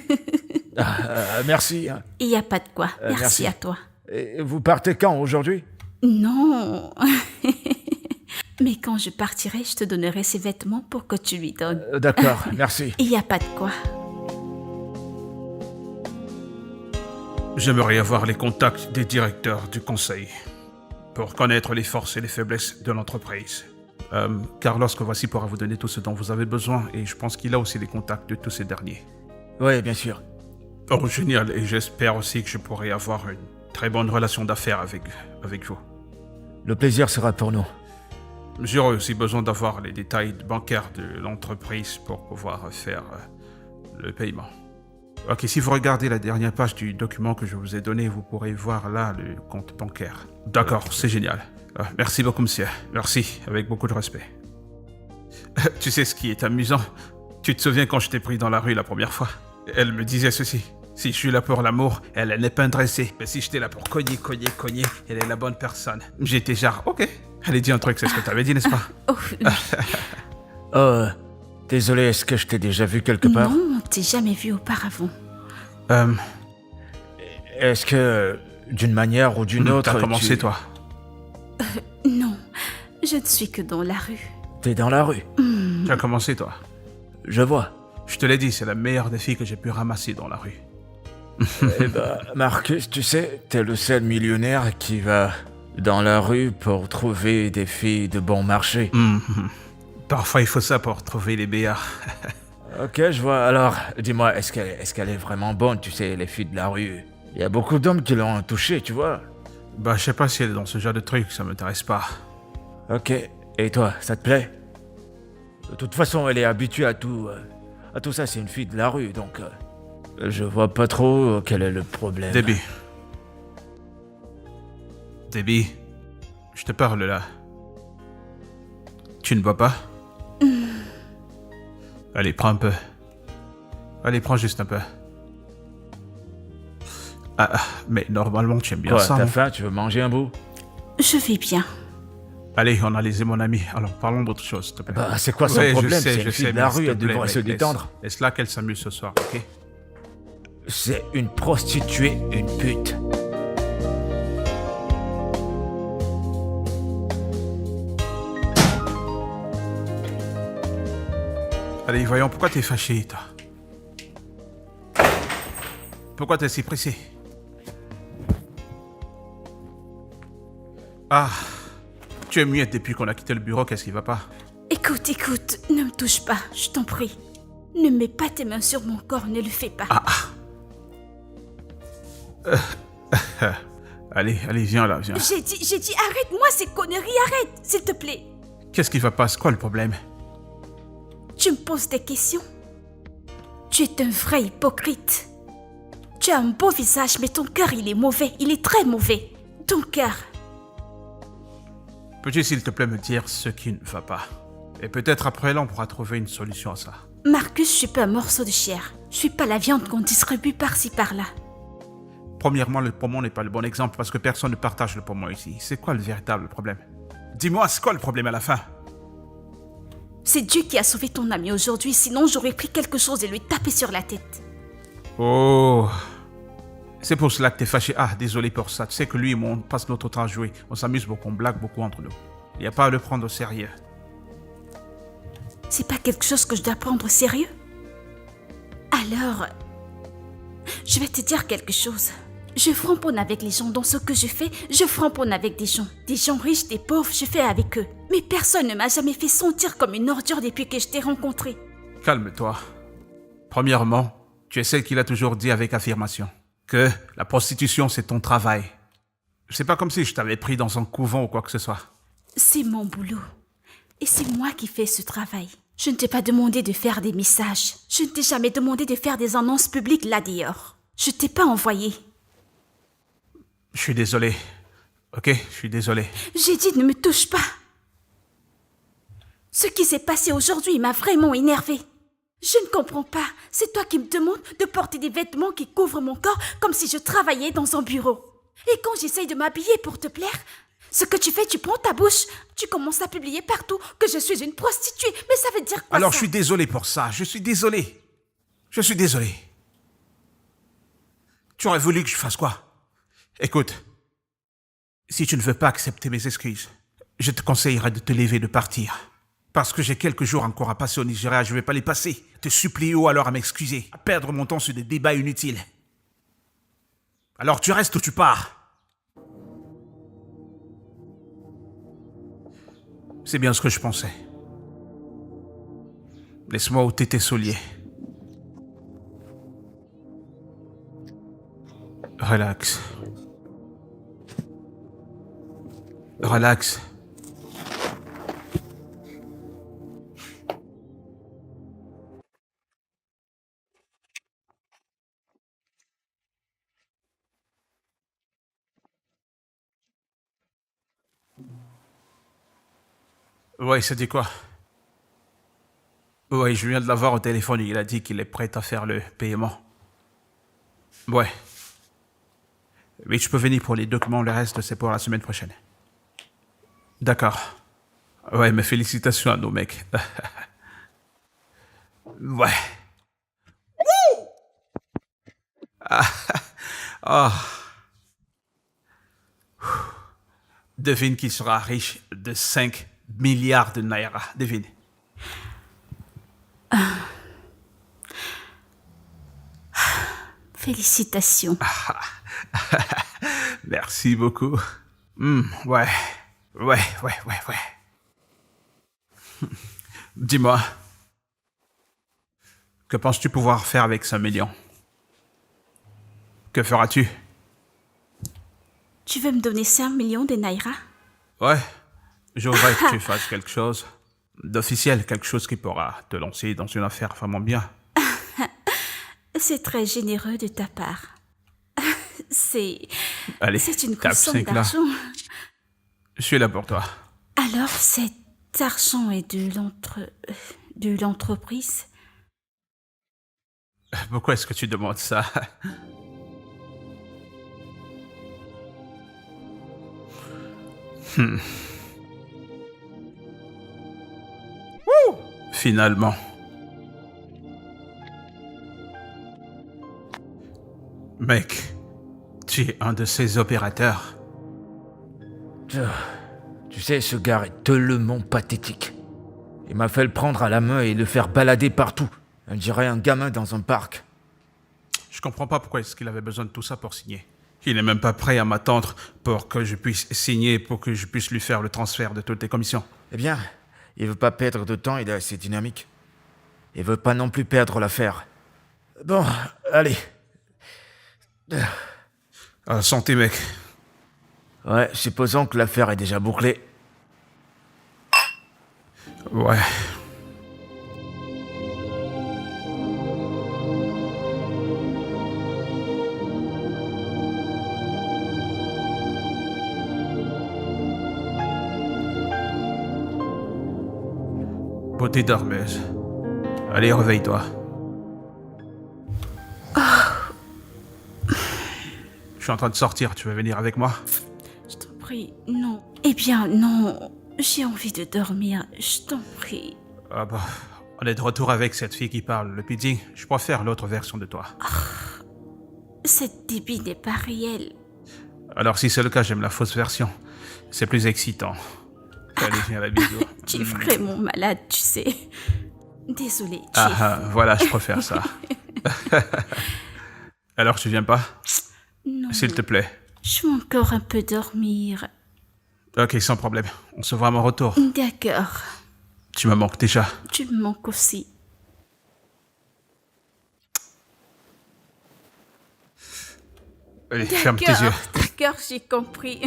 Merci. Hein. Il n'y a pas de quoi. merci. Merci à toi. Et vous partez quand aujourd'hui? Non. Mais quand je partirai, je te donnerai ces vêtements pour que tu lui donnes. D'accord, merci. Il n'y a pas de quoi. J'aimerais avoir les contacts des directeurs du conseil pour connaître les forces et les faiblesses de l'entreprise. Carlos Kovaci pourra vous donner tout ce dont vous avez besoin et je pense qu'il a aussi les contacts de tous ces derniers. Oui, bien sûr. Oh, génial, et j'espère aussi que je pourrai avoir une très bonne relation d'affaires avec vous. Le plaisir sera pour nous. J'aurai aussi besoin d'avoir les détails bancaires de l'entreprise pour pouvoir faire le paiement. Ok, si vous regardez la dernière page du document que je vous ai donné, vous pourrez voir là le compte bancaire. D'accord, c'est génial. Merci beaucoup, monsieur. Merci, avec beaucoup de respect. Tu sais ce qui est amusant? Tu te souviens quand je t'ai pris dans la rue la première fois? Elle me disait ceci. Si je suis là pour l'amour, elle n'est pas intéressée. Mais si j'étais là pour cogner, elle est la bonne personne. J'étais genre, ok. Elle a dit un truc, c'est ce que t'avais dit, n'est-ce pas? Oh, oui. Oh, désolé, est-ce que je t'ai déjà vu quelque part? Non, on ne t'ai jamais vu auparavant. Est-ce que, d'une manière ou d'une autre, T'as commencé, tu... toi? Non, je ne suis que dans la rue. T'es dans la rue? Tu as commencé, toi? Je vois. Je te l'ai dit, c'est la meilleure des filles que j'ai pu ramasser dans la rue. Eh ben, Marcus, tu sais, t'es le seul millionnaire qui va dans la rue pour trouver des filles de bon marché. Parfois, il faut ça pour trouver les béards. Ok, je vois. Alors, dis-moi, est-ce qu'elle est vraiment bonne, tu sais, les filles de la rue? Il y a beaucoup d'hommes qui l'ont touchée, tu vois. Bah, je sais pas si elle est dans ce genre de truc, ça m'intéresse pas. Ok, et toi, ça te plaît? De toute façon, elle est habituée à tout ça, c'est une fille de la rue, donc... je vois pas trop quel est le problème. Debbie, je te parle là. Tu ne vois pas? Allez, prends un peu. Allez, prends juste un peu. Mais normalement, tu aimes bien Quoi, ça, t'as non? faim? Tu veux manger un bout? Je vais bien. Allez, on a lésé mon ami. Alors, parlons d'autre chose, s'il te plaît. Bah, c'est quoi son Ouais, problème? je sais, C'est je une fille sais, de la mais s'il rue, te elle plaît, devrait se mec, détendre. Laisse-la qu'elle s'amuse ce soir, ok? C'est une prostituée, une pute. Allez, voyons, pourquoi t'es fâché, toi? Pourquoi t'es si pressé? Ah, tu es muette depuis qu'on a quitté le bureau, qu'est-ce qui va pas? Écoute, ne me touche pas, je t'en prie. Ne mets pas tes mains sur mon corps, ne le fais pas. Allez, viens là, viens. J'ai dit, arrête-moi ces conneries, arrête, s'il te plaît. Qu'est-ce qui va pas? C'est quoi le problème? Tu me poses des questions? Tu es un vrai hypocrite. Tu as un beau visage, mais ton cœur, il est mauvais, il est très mauvais. Ton cœur. Peux-tu s'il te plaît me dire ce qui ne va pas? Et peut-être après là, on pourra trouver une solution à ça. Marcus, je suis pas un morceau de chair. Je suis pas la viande qu'on distribue par-ci par-là. Premièrement, le poumon n'est pas le bon exemple parce que personne ne partage le poumon ici. C'est quoi le véritable problème? Dis-moi, c'est quoi le problème à la fin? C'est Dieu qui a sauvé ton ami aujourd'hui, sinon j'aurais pris quelque chose et lui tapé sur la tête. Oh, c'est pour cela que t'es fâché. Ah, désolé pour ça. Tu sais que lui et moi, on passe notre temps à jouer. On s'amuse beaucoup, on blague beaucoup entre nous. Il n'y a pas à le prendre au sérieux. C'est pas quelque chose que je dois prendre au sérieux? Alors, je vais te dire quelque chose. Je framponne avec les gens dans ce que je fais, je framponne avec des gens riches, des pauvres, je fais avec eux. Mais personne ne m'a jamais fait sentir comme une ordure depuis que je t'ai rencontré. Calme-toi. Premièrement, tu es celle qui l'a toujours dit avec affirmation. Que la prostitution, c'est ton travail. C'est pas comme si je t'avais pris dans un couvent ou quoi que ce soit. C'est mon boulot. Et c'est moi qui fais ce travail. Je ne t'ai pas demandé de faire des messages. Je ne t'ai jamais demandé de faire des annonces publiques là dehors. Je t'ai pas envoyé. Je suis désolé. Ok, je suis désolé. J'ai dit ne me touche pas. Ce qui s'est passé aujourd'hui m'a vraiment énervée. Je ne comprends pas. C'est toi qui me demandes de porter des vêtements qui couvrent mon corps comme si je travaillais dans un bureau. Et quand j'essaye de m'habiller pour te plaire, ce que tu fais, tu prends ta bouche, tu commences à publier partout que je suis une prostituée. Mais ça veut dire quoi Alors ça? je suis désolé pour ça. Je suis désolé. Je suis désolé. Tu aurais voulu que je fasse quoi? Écoute, si tu ne veux pas accepter mes excuses, je te conseillerais de te lever et de partir. Parce que j'ai quelques jours encore à passer au Nigeria, je ne vais pas les passer. Te supplier ou alors à m'excuser, à perdre mon temps sur des débats inutiles. Alors tu restes ou tu pars? C'est bien ce que je pensais. Laisse-moi ôter tes souliers. Relax. Relax. Ouais, ça dit quoi? Ouais, je viens de l'avoir au téléphone, il a dit qu'il est prêt à faire le paiement. Ouais. Oui, je peux venir pour les documents, le reste c'est pour la semaine prochaine. D'accord. Ouais, mais félicitations à nos mecs. Ouais. Ah. Devine qu'il sera riche de 5 milliards de naira. Devine. Félicitations. Merci beaucoup. Ouais. Dis-moi. Que penses-tu pouvoir faire avec 5 millions? Que feras-tu? Tu veux me donner 5 millions de naira? Ouais. Je voudrais que tu fasses quelque chose d'officiel, quelque chose qui pourra te lancer dans une affaire vraiment bien. C'est très généreux de ta part. Allez, C'est une tape grosse somme 5 là. d'argent. Je suis là pour toi. Alors cet argent est de l'entreprise? Pourquoi est-ce que tu demandes ça? Finalement. Mec, tu es un de ces opérateurs. Tu sais, ce gars est tellement pathétique. Il m'a fait le prendre à la main et le faire balader partout. On dirait un gamin dans un parc. Je comprends pas pourquoi est-ce qu'il avait besoin de tout ça pour signer. Il n'est même pas prêt à m'attendre pour que je puisse signer, pour que je puisse lui faire le transfert de toutes les commissions. Eh bien, il veut pas perdre de temps, il est assez dynamique. Il veut pas non plus perdre l'affaire. Bon, allez. Santé, mec. Ouais, supposons que l'affaire est déjà bouclée. Ouais. Beauté dormeuse. Allez, réveille-toi. Je suis en train de sortir, tu veux venir avec moi? Je t'en prie, non. Eh bien, non. J'ai envie de dormir, je t'en prie. Ah bah, on est de retour avec cette fille qui parle, le pudding. Je préfère l'autre version de toi. Cette débit n'est pas réelle. Alors si c'est le cas, j'aime la fausse version. C'est plus excitant. Allez, viens à la bisou. Tu es vraiment malade, tu sais. Désolée, tu Voilà, je préfère ça. Alors, tu viens pas? Non. S'il te plaît. Je veux encore un peu dormir. Ok, sans problème. On se voit à mon retour. D'accord. Tu me manques déjà. Tu me manques aussi. Allez, ferme tes yeux. D'accord, j'ai compris.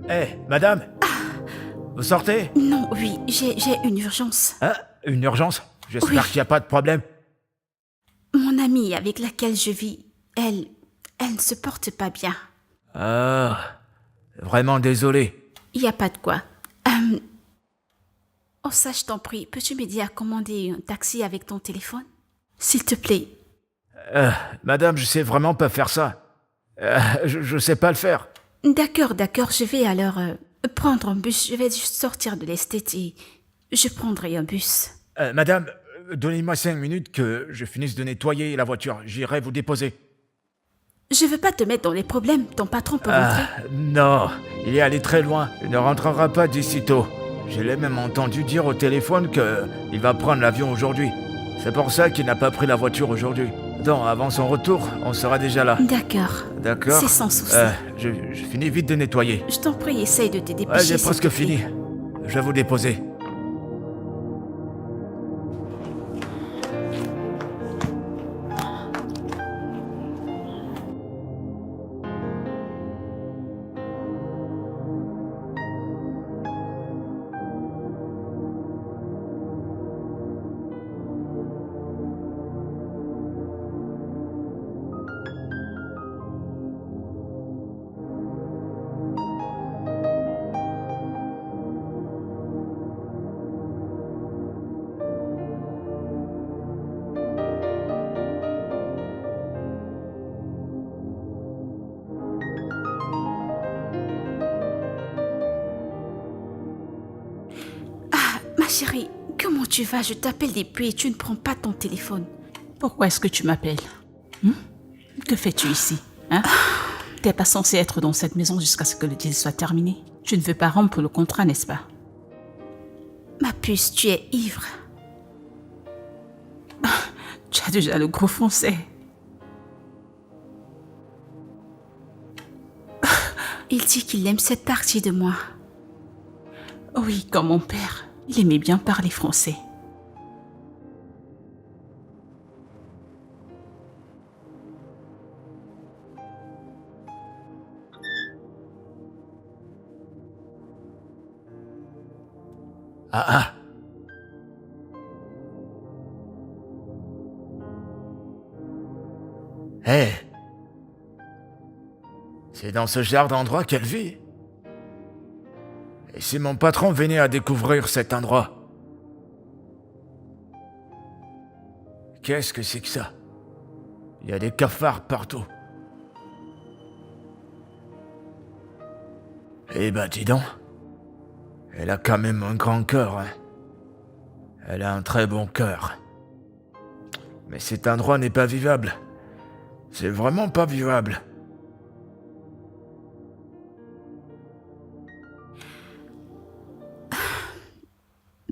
Hé, madame. Vous sortez? Non, oui, j'ai une urgence. Hein? Une urgence? J'espère Oui. qu'il n'y a pas de problème. Mon amie avec laquelle je vis, elle ne se porte pas bien. Ah, vraiment désolé. Il n'y a pas de quoi. Oh ça, je t'en prie, peux-tu m'aider à commander un taxi avec ton téléphone? S'il te plaît. Madame, je sais vraiment pas faire ça. Je sais pas le faire. D'accord, je vais alors prendre un bus. Je vais juste sortir de l'esthète et je prendrai un bus. Madame, donnez-moi 5 minutes que je finisse de nettoyer la voiture. J'irai vous déposer. Je veux pas te mettre dans les problèmes, ton patron peut rentrer. Non, il est allé très loin. Il ne rentrera pas d'ici tôt. Je l'ai même entendu dire au téléphone qu'il va prendre l'avion aujourd'hui. C'est pour ça qu'il n'a pas pris la voiture aujourd'hui. Non, avant son retour, on sera déjà là. D'accord. D'accord. C'est sans souci. Je finis vite de nettoyer. Je t'en prie, essaye de te dépêcher. Ouais, j'ai s'il presque te plaît. fini. Je vais vous déposer. chérie, comment tu vas? Je t'appelle depuis et tu ne prends pas ton téléphone. Pourquoi est-ce que tu m'appelles? Que fais-tu ici? T'es pas censé être dans cette maison jusqu'à ce que le deal soit terminé. Tu ne veux pas rompre le contrat, n'est-ce pas? Ma puce, tu es ivre. Tu as déjà le gros français. Il dit qu'il aime cette partie de moi. Oui, comme mon père. Il aimait bien parler français. Ah. Hé. C'est dans ce genre d'endroit qu'elle vit. Et si mon patron venait à découvrir cet endroit? Qu'est-ce que c'est que ça? Il y a des cafards partout. Eh ben, dis donc. Elle a quand même un grand cœur, hein. Elle a un très bon cœur. Mais cet endroit n'est pas vivable. C'est vraiment pas vivable.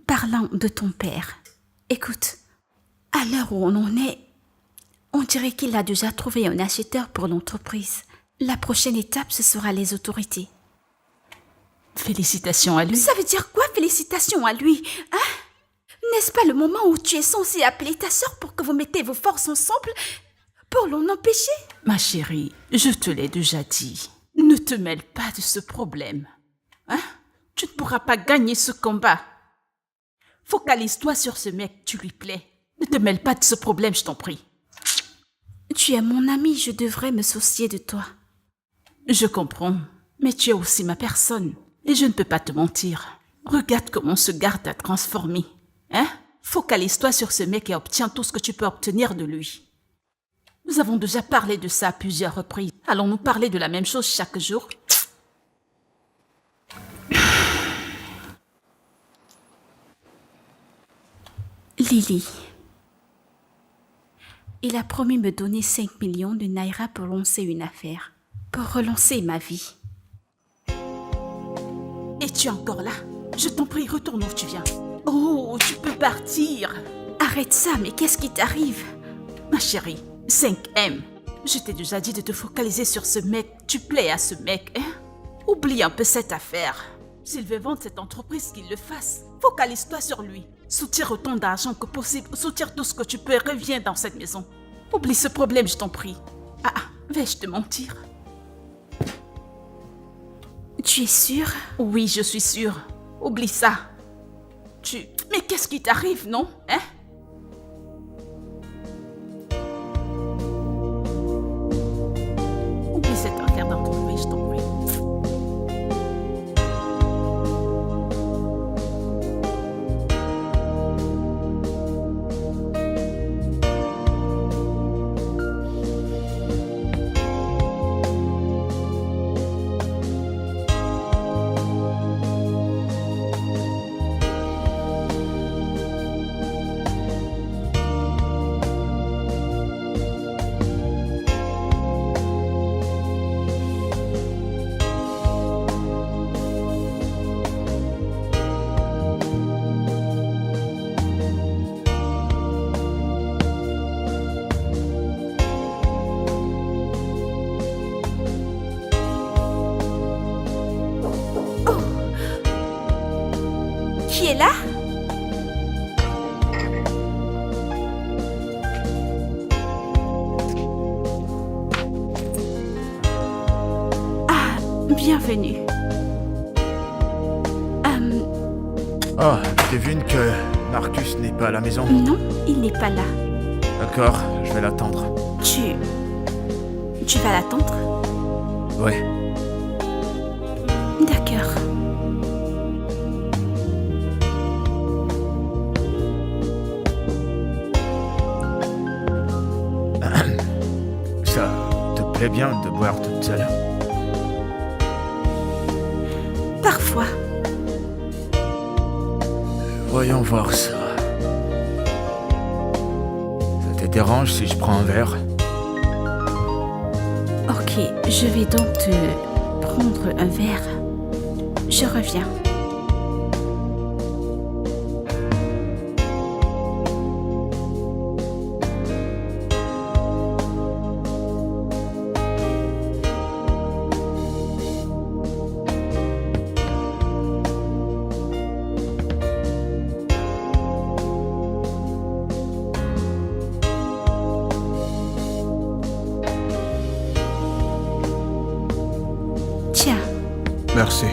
Parlant de ton père, écoute, à l'heure où on en est, on dirait qu'il a déjà trouvé un acheteur pour l'entreprise. La prochaine étape, ce sera les autorités. Félicitations à lui. Ça veut dire quoi, félicitations à lui, hein? N'est-ce pas le moment où tu es censé appeler ta sœur pour que vous mettez vos forces ensemble pour l'en empêcher? Ma chérie, je te l'ai déjà dit. Ne te mêle pas de ce problème. Tu ne pourras pas gagner ce combat. Focalise-toi sur ce mec, tu lui plais. Ne te mêle pas de ce problème, je t'en prie. Tu es mon ami, je devrais me soucier de toi. Je comprends, mais tu es aussi ma personne. Et je ne peux pas te mentir. Regarde comment ce garde t'a transformé. Focalise-toi sur ce mec et obtiens tout ce que tu peux obtenir de lui. Nous avons déjà parlé de ça à plusieurs reprises. Allons-nous parler de la même chose chaque jour? Lily. Il a promis me donner 5 millions de naira pour lancer une affaire. Pour relancer ma vie. Et tu es encore là? Je t'en prie, retourne où tu viens. Oh, tu peux partir. Arrête ça, mais qu'est-ce qui t'arrive? Ma chérie, 5M. Je t'ai déjà dit de te focaliser sur ce mec. Tu plais à ce mec, hein? Oublie un peu cette affaire. S'il veut vendre cette entreprise, qu'il le fasse. Focalise-toi sur lui. Soutire autant d'argent que possible. Soutire tout ce que tu peux et reviens dans cette maison. Oublie ce problème, je t'en prie. Vais-je te mentir? Tu es sûre? Oui, je suis sûre. Oublie ça. Mais qu'est-ce qui t'arrive, non? Oublie cette affaire d'entreprise, je t'en prie. Qui est là? Bienvenue. Oh, devine que Marcus n'est pas à la maison. Non, il n'est pas là. D'accord, je vais l'attendre. Tu vas l'attendre? Ouais. D'accord. Ça te plaît bien de boire toute seule? Parfois. Voyons voir ça. Ça te dérange si je prends un verre? Ok, je vais donc te prendre un verre. Je reviens. Tiens, Merci.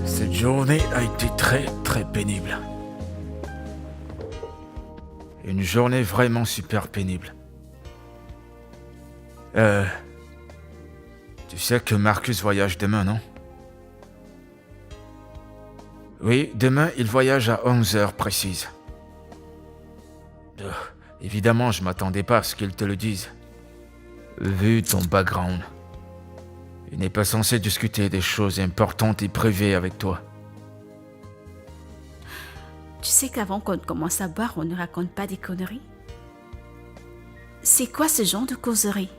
Cette journée a été très très pénible. Une journée vraiment super pénible. Tu sais que Marcus voyage demain, non? Oui, demain il voyage à 11h précises. Évidemment, je m'attendais pas à ce qu'il te le dise. Vu ton background, il n'est pas censé discuter des choses importantes et privées avec toi. tu sais qu'avant qu'on ne commence à boire, on ne raconte pas des conneries? C'est quoi ce genre de causerie?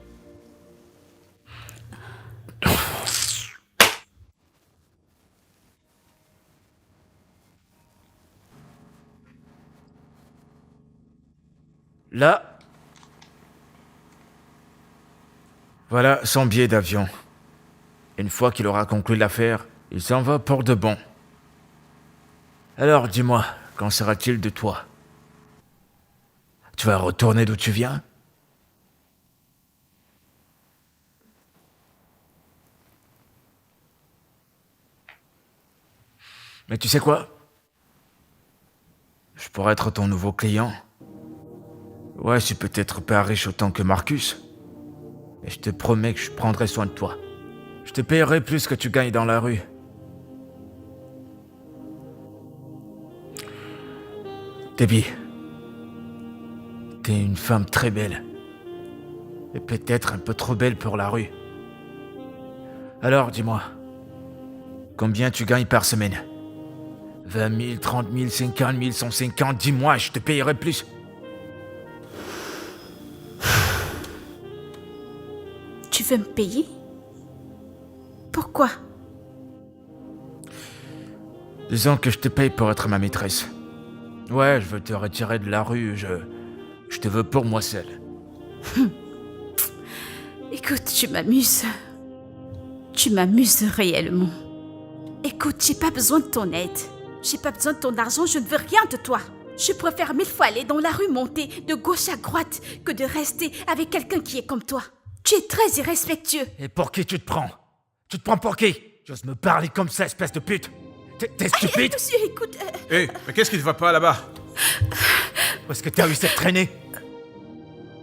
Là, voilà son billet d'avion. Une fois qu'il aura conclu l'affaire, il s'en va pour de bon. Alors dis-moi, qu'en sera-t-il de toi? Tu vas retourner d'où tu viens? Mais tu sais quoi? Je pourrais être ton nouveau client. Ouais, je suis peut-être pas riche autant que Marcus, mais je te promets que je prendrai soin de toi. Je te payerai plus que tu gagnes dans la rue. Debbie, t'es une femme très belle. Et peut-être un peu trop belle pour la rue. Alors, dis-moi, combien tu gagnes par semaine? 20 000, 30 000, 50 000, 150, dis-moi, je te payerai plus. Tu veux me payer? Pourquoi? Disons que je te paye pour être ma maîtresse. Ouais, je veux te retirer de la rue, je te veux pour moi seul. Écoute, tu m'amuses. Tu m'amuses réellement. Écoute, j'ai pas besoin de ton aide. J'ai pas besoin de ton argent, je ne veux rien de toi. Je préfère 1000 fois aller dans la rue monter de gauche à droite que de rester avec quelqu'un qui est comme toi. Tu es très irrespectueux. Et pour qui tu te prends? Tu te prends pour qui? J'ose me parler comme ça, espèce de pute. T'es stupide? Monsieur, écoute... Hé, mais qu'est-ce qui ne va pas là-bas? Où est-ce que t'as eu cette traînée?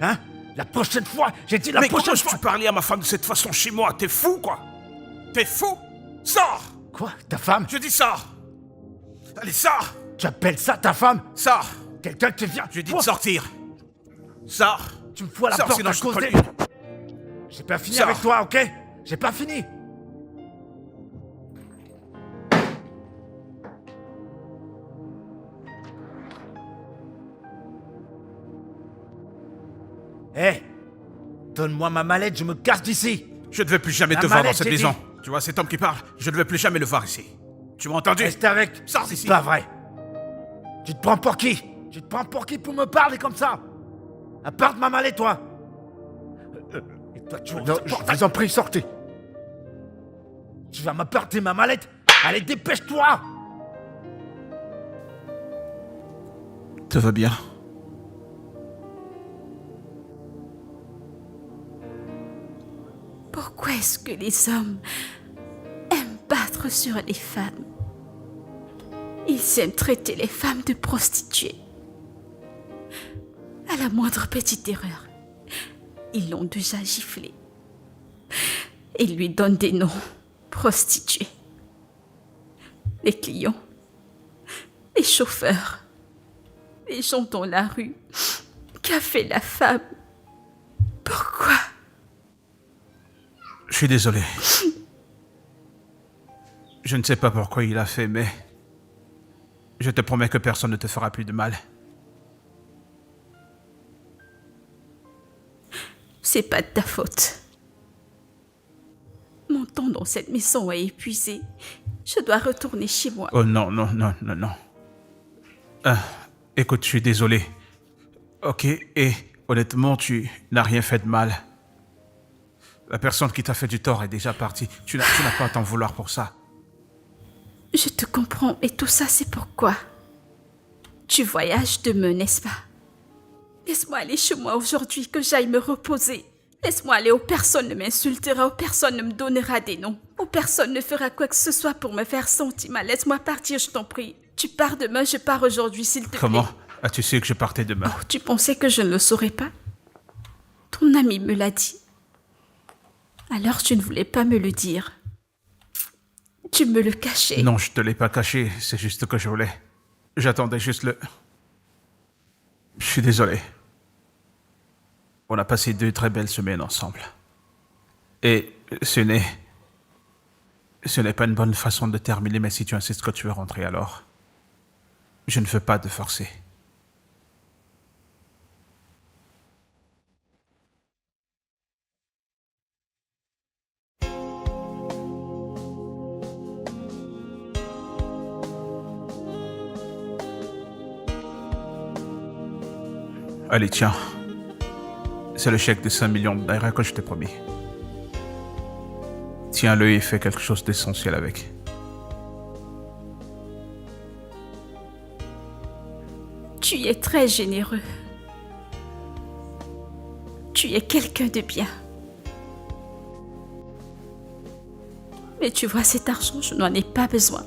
Hein? La prochaine fois, j'ai dit la Mais prochaine comment fois. tu parlais à ma femme de cette façon chez moi? T'es fou, quoi? T'es fou? Sors! Quoi? Ta femme? Je dis sors! Allez, sors! Tu appelles ça ta femme? Sors! Quelqu'un qui vient? Je dis de sortir! Sors! Tu me fous à la Sors, porte sinon à je te cause colle des... une. J'ai pas fini Sors. avec toi, ok? J'ai pas fini. Hé! Donne-moi ma mallette, je me casse d'ici. Je ne veux plus jamais La te voir dans mallette, cette j'ai maison. dit. Tu vois cet homme qui parle? Je ne veux plus jamais le voir ici. Tu m'as entendu? Reste avec. Sors C'est d'ici. pas vrai. Tu te prends pour qui? Tu te prends pour qui pour me parler comme ça? Apporte ma mallette, toi. Et toi, tu ouvres cette porte. Je vous en prie, sortez. Tu vas m'apporter ma mallette? Allez, dépêche-toi. Tout va bien. Pourquoi est-ce que les hommes aiment battre sur les femmes? Ils aiment traiter les femmes de prostituées. À la moindre petite erreur, ils l'ont déjà giflée. Ils lui donnent des noms. Prostituée, les clients, les chauffeurs, les gens dans la rue. Qu'a fait la femme? Pourquoi? Je suis désolé. Je ne sais pas pourquoi il a fait, mais je te promets que personne ne te fera plus de mal. C'est pas de ta faute. Mon temps dans cette maison est épuisé. Je dois retourner chez moi. Oh non, non, non, non, non. Ah, écoute, je suis désolé. Ok, et honnêtement, tu n'as rien fait de mal. La personne qui t'a fait du tort est déjà partie. Tu n'as pas à t'en vouloir pour ça. Je te comprends, et tout ça, c'est pourquoi. Tu voyages demain, n'est-ce pas? Laisse-moi aller chez moi aujourd'hui, que j'aille me reposer. Laisse-moi aller où personne ne m'insultera, où personne ne me donnera des noms, où personne ne fera quoi que ce soit pour me faire sentir mal. Laisse-moi partir, je t'en prie. Tu pars demain, je pars aujourd'hui, s'il te plaît. Comment as-tu su que je partais demain? Oh, tu pensais que je ne le saurais pas? Ton ami me l'a dit. Alors tu ne voulais pas me le dire. Tu me le cachais. Non, je te l'ai pas caché, c'est juste que je voulais. J'attendais juste le... Je suis désolé. On a passé 2 très belles semaines ensemble. Et ce n'est pas une bonne façon de terminer, mais si tu insistes que tu veux rentrer alors, je ne veux pas te forcer. Allez, tiens. C'est le chèque de 5 millions de naira que je t'ai promis. Tiens-le et fais quelque chose d'essentiel avec. Tu es très généreux. Tu es quelqu'un de bien. Mais tu vois, cet argent, je n'en ai pas besoin.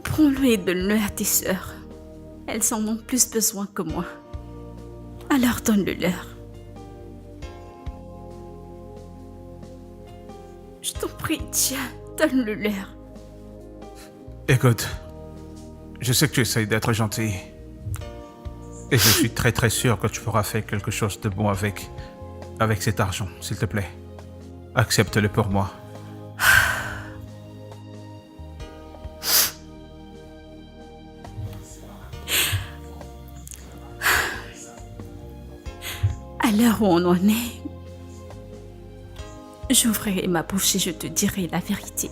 Prends-le et donne-le à tes sœurs. Elles en ont plus besoin que moi. Alors donne-le-leur. Je t'en prie, tiens, donne-le-leur. Écoute, je sais que tu essayes d'être gentil. Et je suis très très sûr que tu pourras faire quelque chose de bon avec cet argent, s'il te plaît. Accepte-le pour moi. À l'heure où on en est, j'ouvrirai ma bouche et je te dirai la vérité.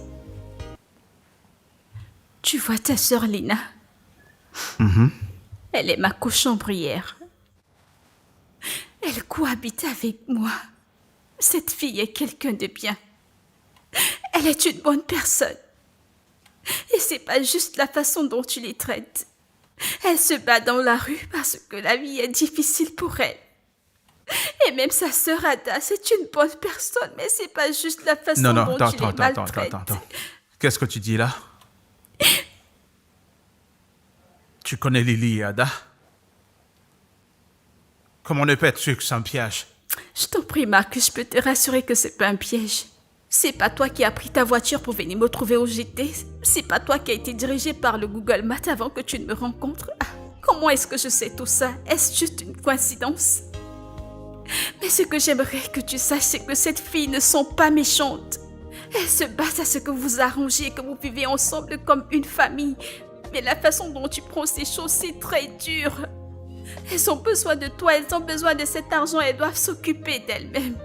Tu vois ta sœur Lina? Elle est ma cochambrière. Elle cohabite avec moi. Cette fille est quelqu'un de bien. Elle est une bonne personne. Et c'est pas juste la façon dont tu les traites. Elle se bat dans la rue parce que la vie est difficile pour elle. Et même sa sœur Ada, c'est une bonne personne, mais c'est pas juste la façon dont tu les maltraites. Attends. Qu'est-ce que tu dis là? Tu connais Lily et Ada? Comment ne pas être sûr que c'est un piège? Je t'en prie, Marcus, je peux te rassurer que c'est pas un piège. C'est pas toi qui as pris ta voiture pour venir me trouver au GT. C'est pas toi qui as été dirigé par le Google Maps avant que tu ne me rencontres. Ah, comment est-ce que je sais tout ça? Est-ce juste une coïncidence? Mais ce que j'aimerais que tu saches, c'est que cette fille ne sont pas méchantes. Elles se battent à ce que vous arrangez, que vous vivez ensemble comme une famille. Mais la façon dont tu prends ces choses, c'est très dur. Elles ont besoin de toi, elles ont besoin de cet argent, elles doivent s'occuper d'elles-mêmes.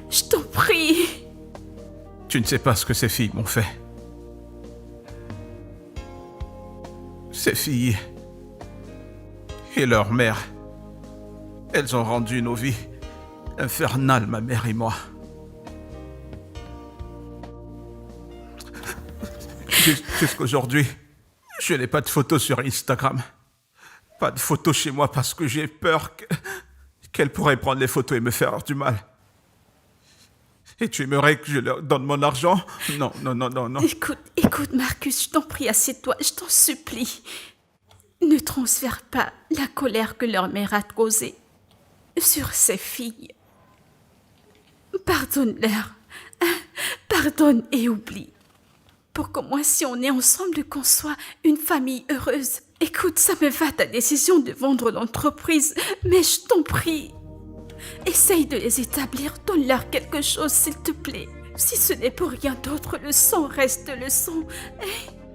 Je t'en prie. Tu ne sais pas ce que ces filles m'ont fait. Ces filles et leur mère, elles ont rendu nos vies infernales, ma mère et moi. Jusqu'aujourd'hui, je n'ai pas de photos sur Instagram. Pas de photos chez moi parce que j'ai peur qu'elles pourraient prendre les photos et me faire du mal. Et tu aimerais que je leur donne mon argent? Non. Écoute, Marcus, je t'en prie, assieds-toi, je t'en supplie. Ne transfère pas la colère que leur mère a causée sur ces filles. Pardonne-leur. Pardonne et oublie. pour que moi, si on est ensemble, qu'on soit une famille heureuse. Écoute, ça me va ta décision de vendre l'entreprise, mais je t'en prie, essaye de les établir, donne-leur quelque chose s'il te plaît. Si ce n'est pour rien d'autre, le sang reste le sang.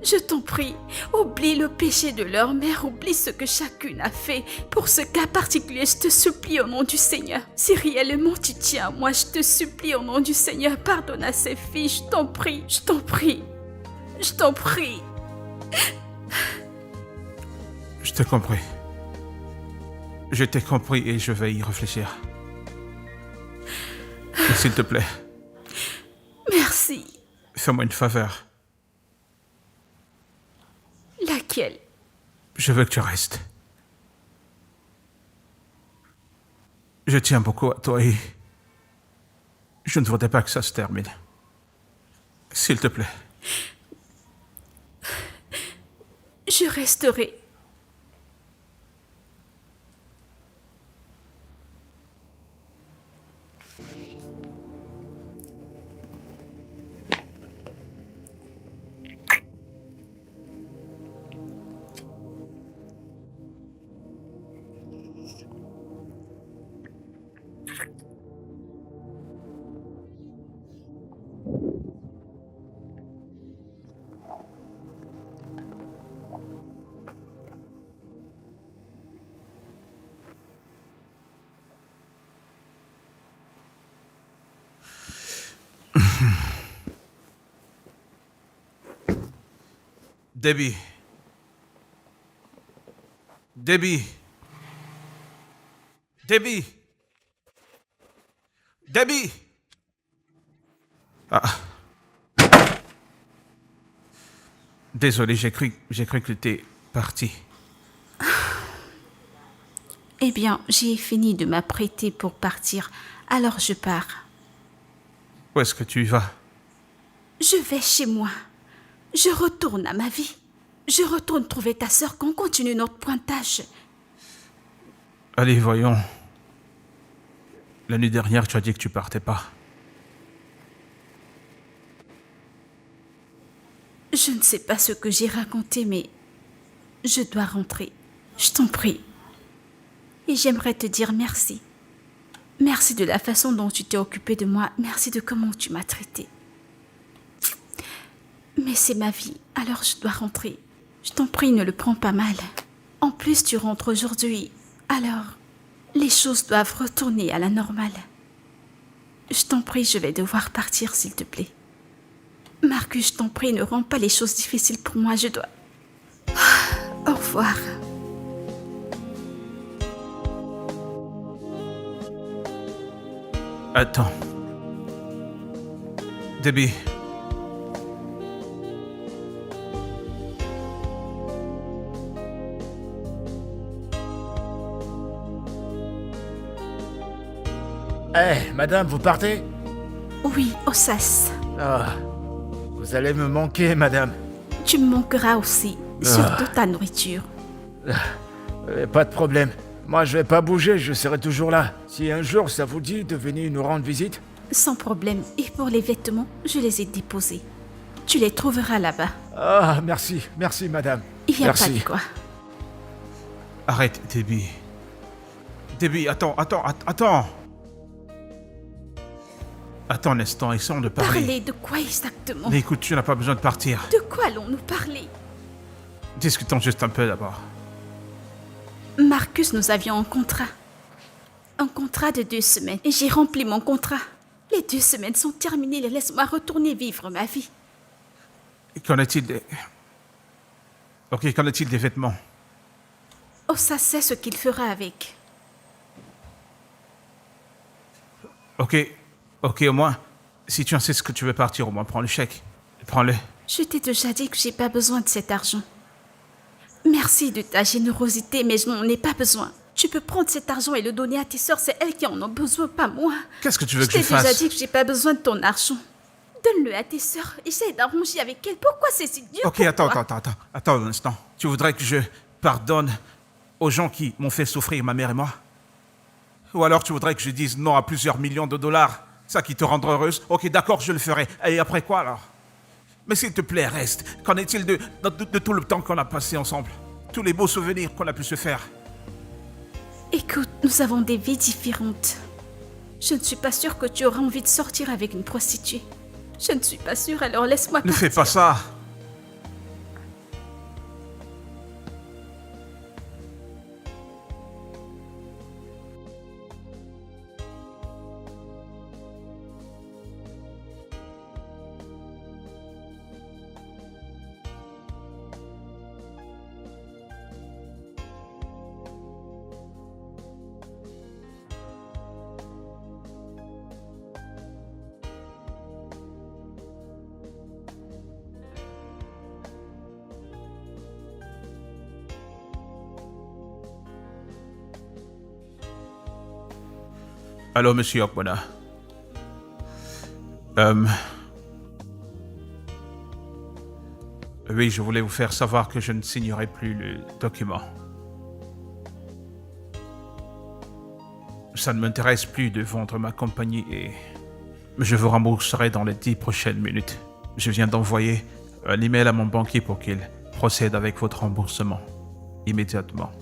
Je t'en prie, oublie le péché de leur mère, oublie ce que chacune a fait. Pour ce cas particulier, je te supplie au nom du Seigneur. Si réellement tu tiens à moi, je te supplie au nom du Seigneur, pardonne à ces filles, je t'en prie, je t'en prie, je t'en prie. Je t'ai compris. Je t'ai compris et je vais y réfléchir. Et s'il te plaît, Merci. fais-moi une faveur. Laquelle? Je veux que tu restes. Je tiens beaucoup à toi et je ne voudrais pas que ça se termine. S'il te plaît. Je resterai. Debbie. Debbie. Debbie. Debbie. Ah. Désolé, j'ai cru que tu étais parti. Eh bien, j'ai fini de m'apprêter pour partir, alors je pars. Où est-ce que tu vas? Je vais chez moi. Je retourne à ma vie. Je retourne trouver ta sœur qu'on continue notre pointage. Allez, voyons. La nuit dernière, tu as dit que tu partais pas. Je ne sais pas ce que j'ai raconté, mais je dois rentrer. Je t'en prie. Et j'aimerais te dire merci. Merci de la façon dont tu t'es occupé de moi. Merci de comment tu m'as traité. Mais c'est ma vie, alors je dois rentrer. Je t'en prie, ne le prends pas mal. En plus, tu rentres aujourd'hui. Alors, les choses doivent retourner à la normale. Je t'en prie, je vais devoir partir, s'il te plaît. Marcus, je t'en prie, ne rends pas les choses difficiles pour moi, je dois... Au revoir. Attends. Debbie. Madame, vous partez? Oui, Ossas. Ah, vous allez me manquer, madame. Tu me manqueras aussi, surtout ta nourriture. Pas de problème. Moi, je vais pas bouger, je serai toujours là. Si un jour ça vous dit de venir nous rendre visite. Sans problème. Et pour les vêtements, je les ai déposés. Tu les trouveras là-bas. Ah, merci, merci, madame. Il n'y a Merci. pas de quoi. Arrête, Debbie. Debbie, attends. Attends un instant, essayons de parler. Parler de quoi exactement? Mais écoute, tu n'as pas besoin de partir. De quoi allons-nous parler? Discutons juste un peu d'abord. Marcus, nous avions un contrat. Un contrat de 2 semaines. Et j'ai rempli mon contrat. Les 2 semaines sont terminées. Laisse-moi retourner vivre ma vie. Et qu'en est-il des... Ok, qu'en est-il des vêtements? Oh, ça sait ce qu'il fera avec. Ok, au moins, si tu insistes que tu veux partir, au moins prends le chèque. Prends-le. Je t'ai déjà dit que j'ai pas besoin de cet argent. Merci de ta générosité, mais je n'en ai pas besoin. Tu peux prendre cet argent et le donner à tes sœurs, c'est elles qui en ont besoin, pas moi. Qu'est-ce que tu veux que Je je t'ai déjà fasse? dit que j'ai pas besoin de ton argent. Donne-le à tes sœurs, essaye d'arranger avec elles. Pourquoi c'est si dur? Ok, Pourquoi? attends un instant. Tu voudrais que je pardonne aux gens qui m'ont fait souffrir, ma mère et moi? Ou alors tu voudrais que je dise non à plusieurs millions de dollars? Ça qui te rendra heureuse? Ok, d'accord, je le ferai. Et après quoi alors? Mais s'il te plaît, reste. Qu'en est-il de tout le temps qu'on a passé ensemble? Tous les beaux souvenirs qu'on a pu se faire? Écoute, nous avons des vies différentes. Je ne suis pas sûre que tu auras envie de sortir avec une prostituée. Je ne suis pas sûre, alors laisse-moi Ne partir. fais pas ça. Allô, monsieur Okbona. Oui, je voulais vous faire savoir que je ne signerai plus le document. Ça ne m'intéresse plus de vendre ma compagnie et je vous rembourserai dans les 10 prochaines minutes. Je viens d'envoyer un email à mon banquier pour qu'il procède avec votre remboursement immédiatement.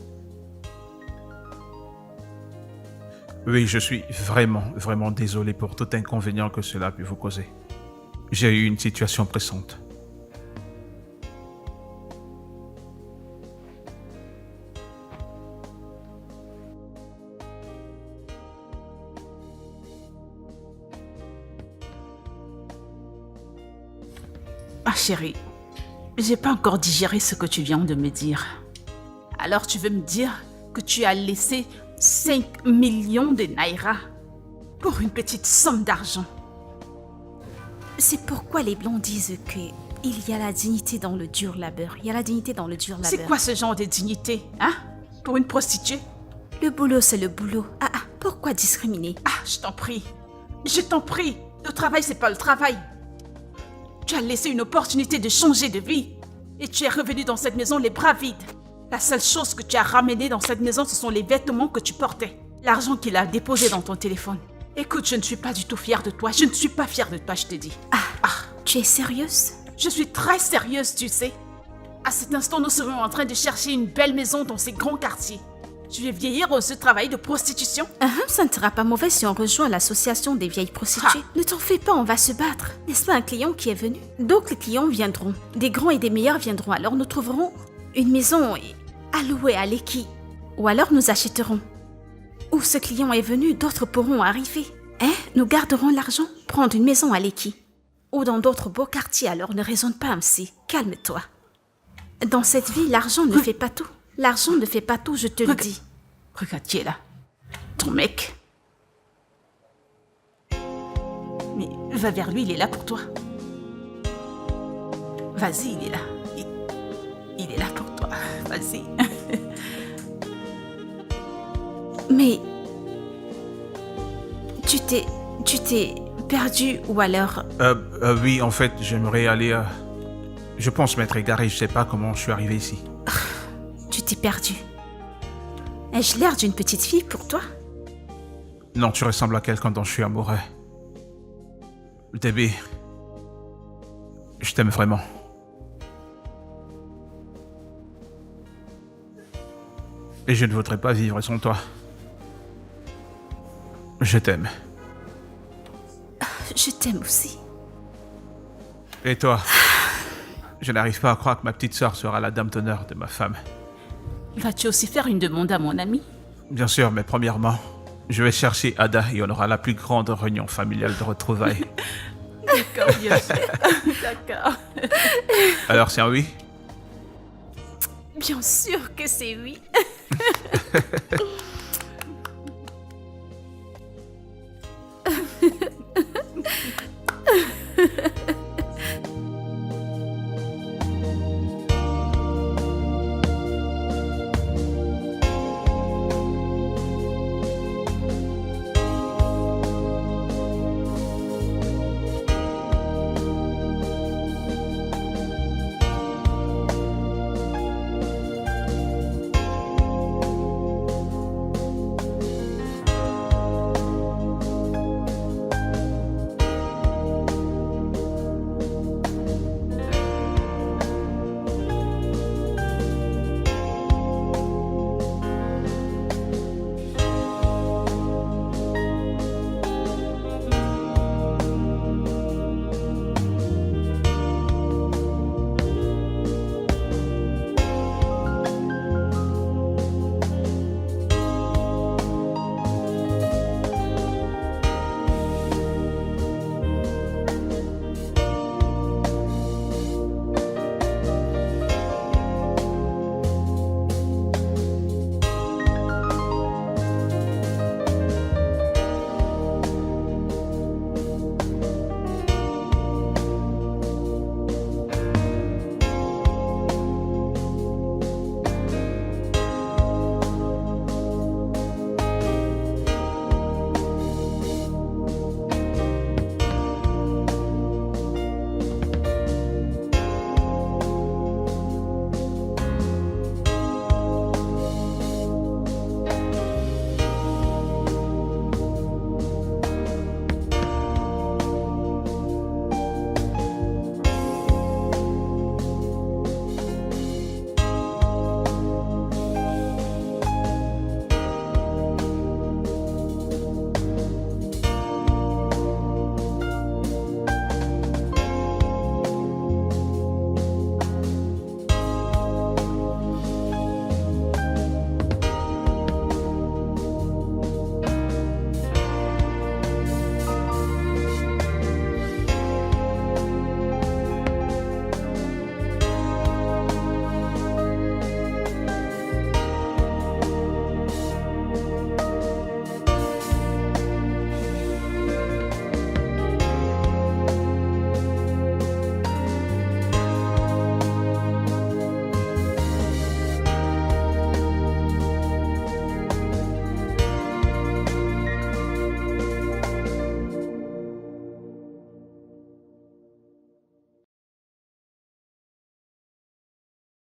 Oui, je suis vraiment désolé pour tout inconvénient que cela a pu vous causer. J'ai eu une situation pressante. Ah chérie, j'ai pas encore digéré ce que tu viens de me dire. Alors tu veux me dire que tu as laissé 5 millions de naira pour une petite somme d'argent? C'est pourquoi les Blancs disent que il y a la dignité dans le dur labeur. Il y a la dignité dans le dur labeur. C'est quoi ce genre de dignité, hein? Pour une prostituée? Le boulot, c'est le boulot. Pourquoi discriminer? Ah, je t'en prie. Je t'en prie. Le travail, c'est pas le travail. Tu as laissé une opportunité de changer de vie. Et tu es revenu dans cette maison les bras vides. La seule chose que tu as ramené dans cette maison, ce sont les vêtements que tu portais. L'argent qu'il a déposé dans ton téléphone. Écoute, je ne suis pas du tout fière de toi. Je ne suis pas fière de toi, je te dis. Tu es sérieuse? Je suis très sérieuse, tu sais. À cet instant, nous serions en train de chercher une belle maison dans ces grands quartiers. Tu veux vieillir dans ce travail de prostitution? Ça ne sera pas mauvais si on rejoint l'association des vieilles prostituées. Ne t'en fais pas, on va se battre. N'est-ce pas un client qui est venu? D'autres clients viendront. Des grands et des meilleurs viendront. Alors nous trouverons une maison à louer à Lekki. Ou alors nous achèterons. Où ce client est venu, d'autres pourront arriver. Nous garderons l'argent, prendre une maison à Lekki. Ou dans d'autres beaux quartiers, alors ne raisonne pas, MC. Calme-toi. Dans cette vie, l'argent ne fait pas tout. L'argent ne fait pas tout, je te le dis. Regarde qui est là. Ton mec. Mais va vers lui, il est là pour toi. Vas-y, il est là. Il est là pour toi. Vas-y. Mais tu t'es perdu ou alors... Oui, en fait, j'aimerais aller... Je pense m'être égaré, je sais pas comment je suis arrivé ici. Tu t'es perdu. Ai-je l'air d'une petite fille pour toi? Non, tu ressembles à quelqu'un dont je suis amoureux. Debbie, je t'aime vraiment. Et je ne voudrais pas vivre sans toi. Je t'aime. Je t'aime aussi. Et toi? Je n'arrive pas à croire que ma petite sœur sera la dame d'honneur de ma femme. Vas-tu aussi faire une demande à mon ami? Bien sûr, mais premièrement, je vais chercher Ada et on aura la plus grande réunion familiale de retrouvailles. D'accord, bien sûr. D'accord. Alors, c'est un oui? Bien sûr que c'est oui.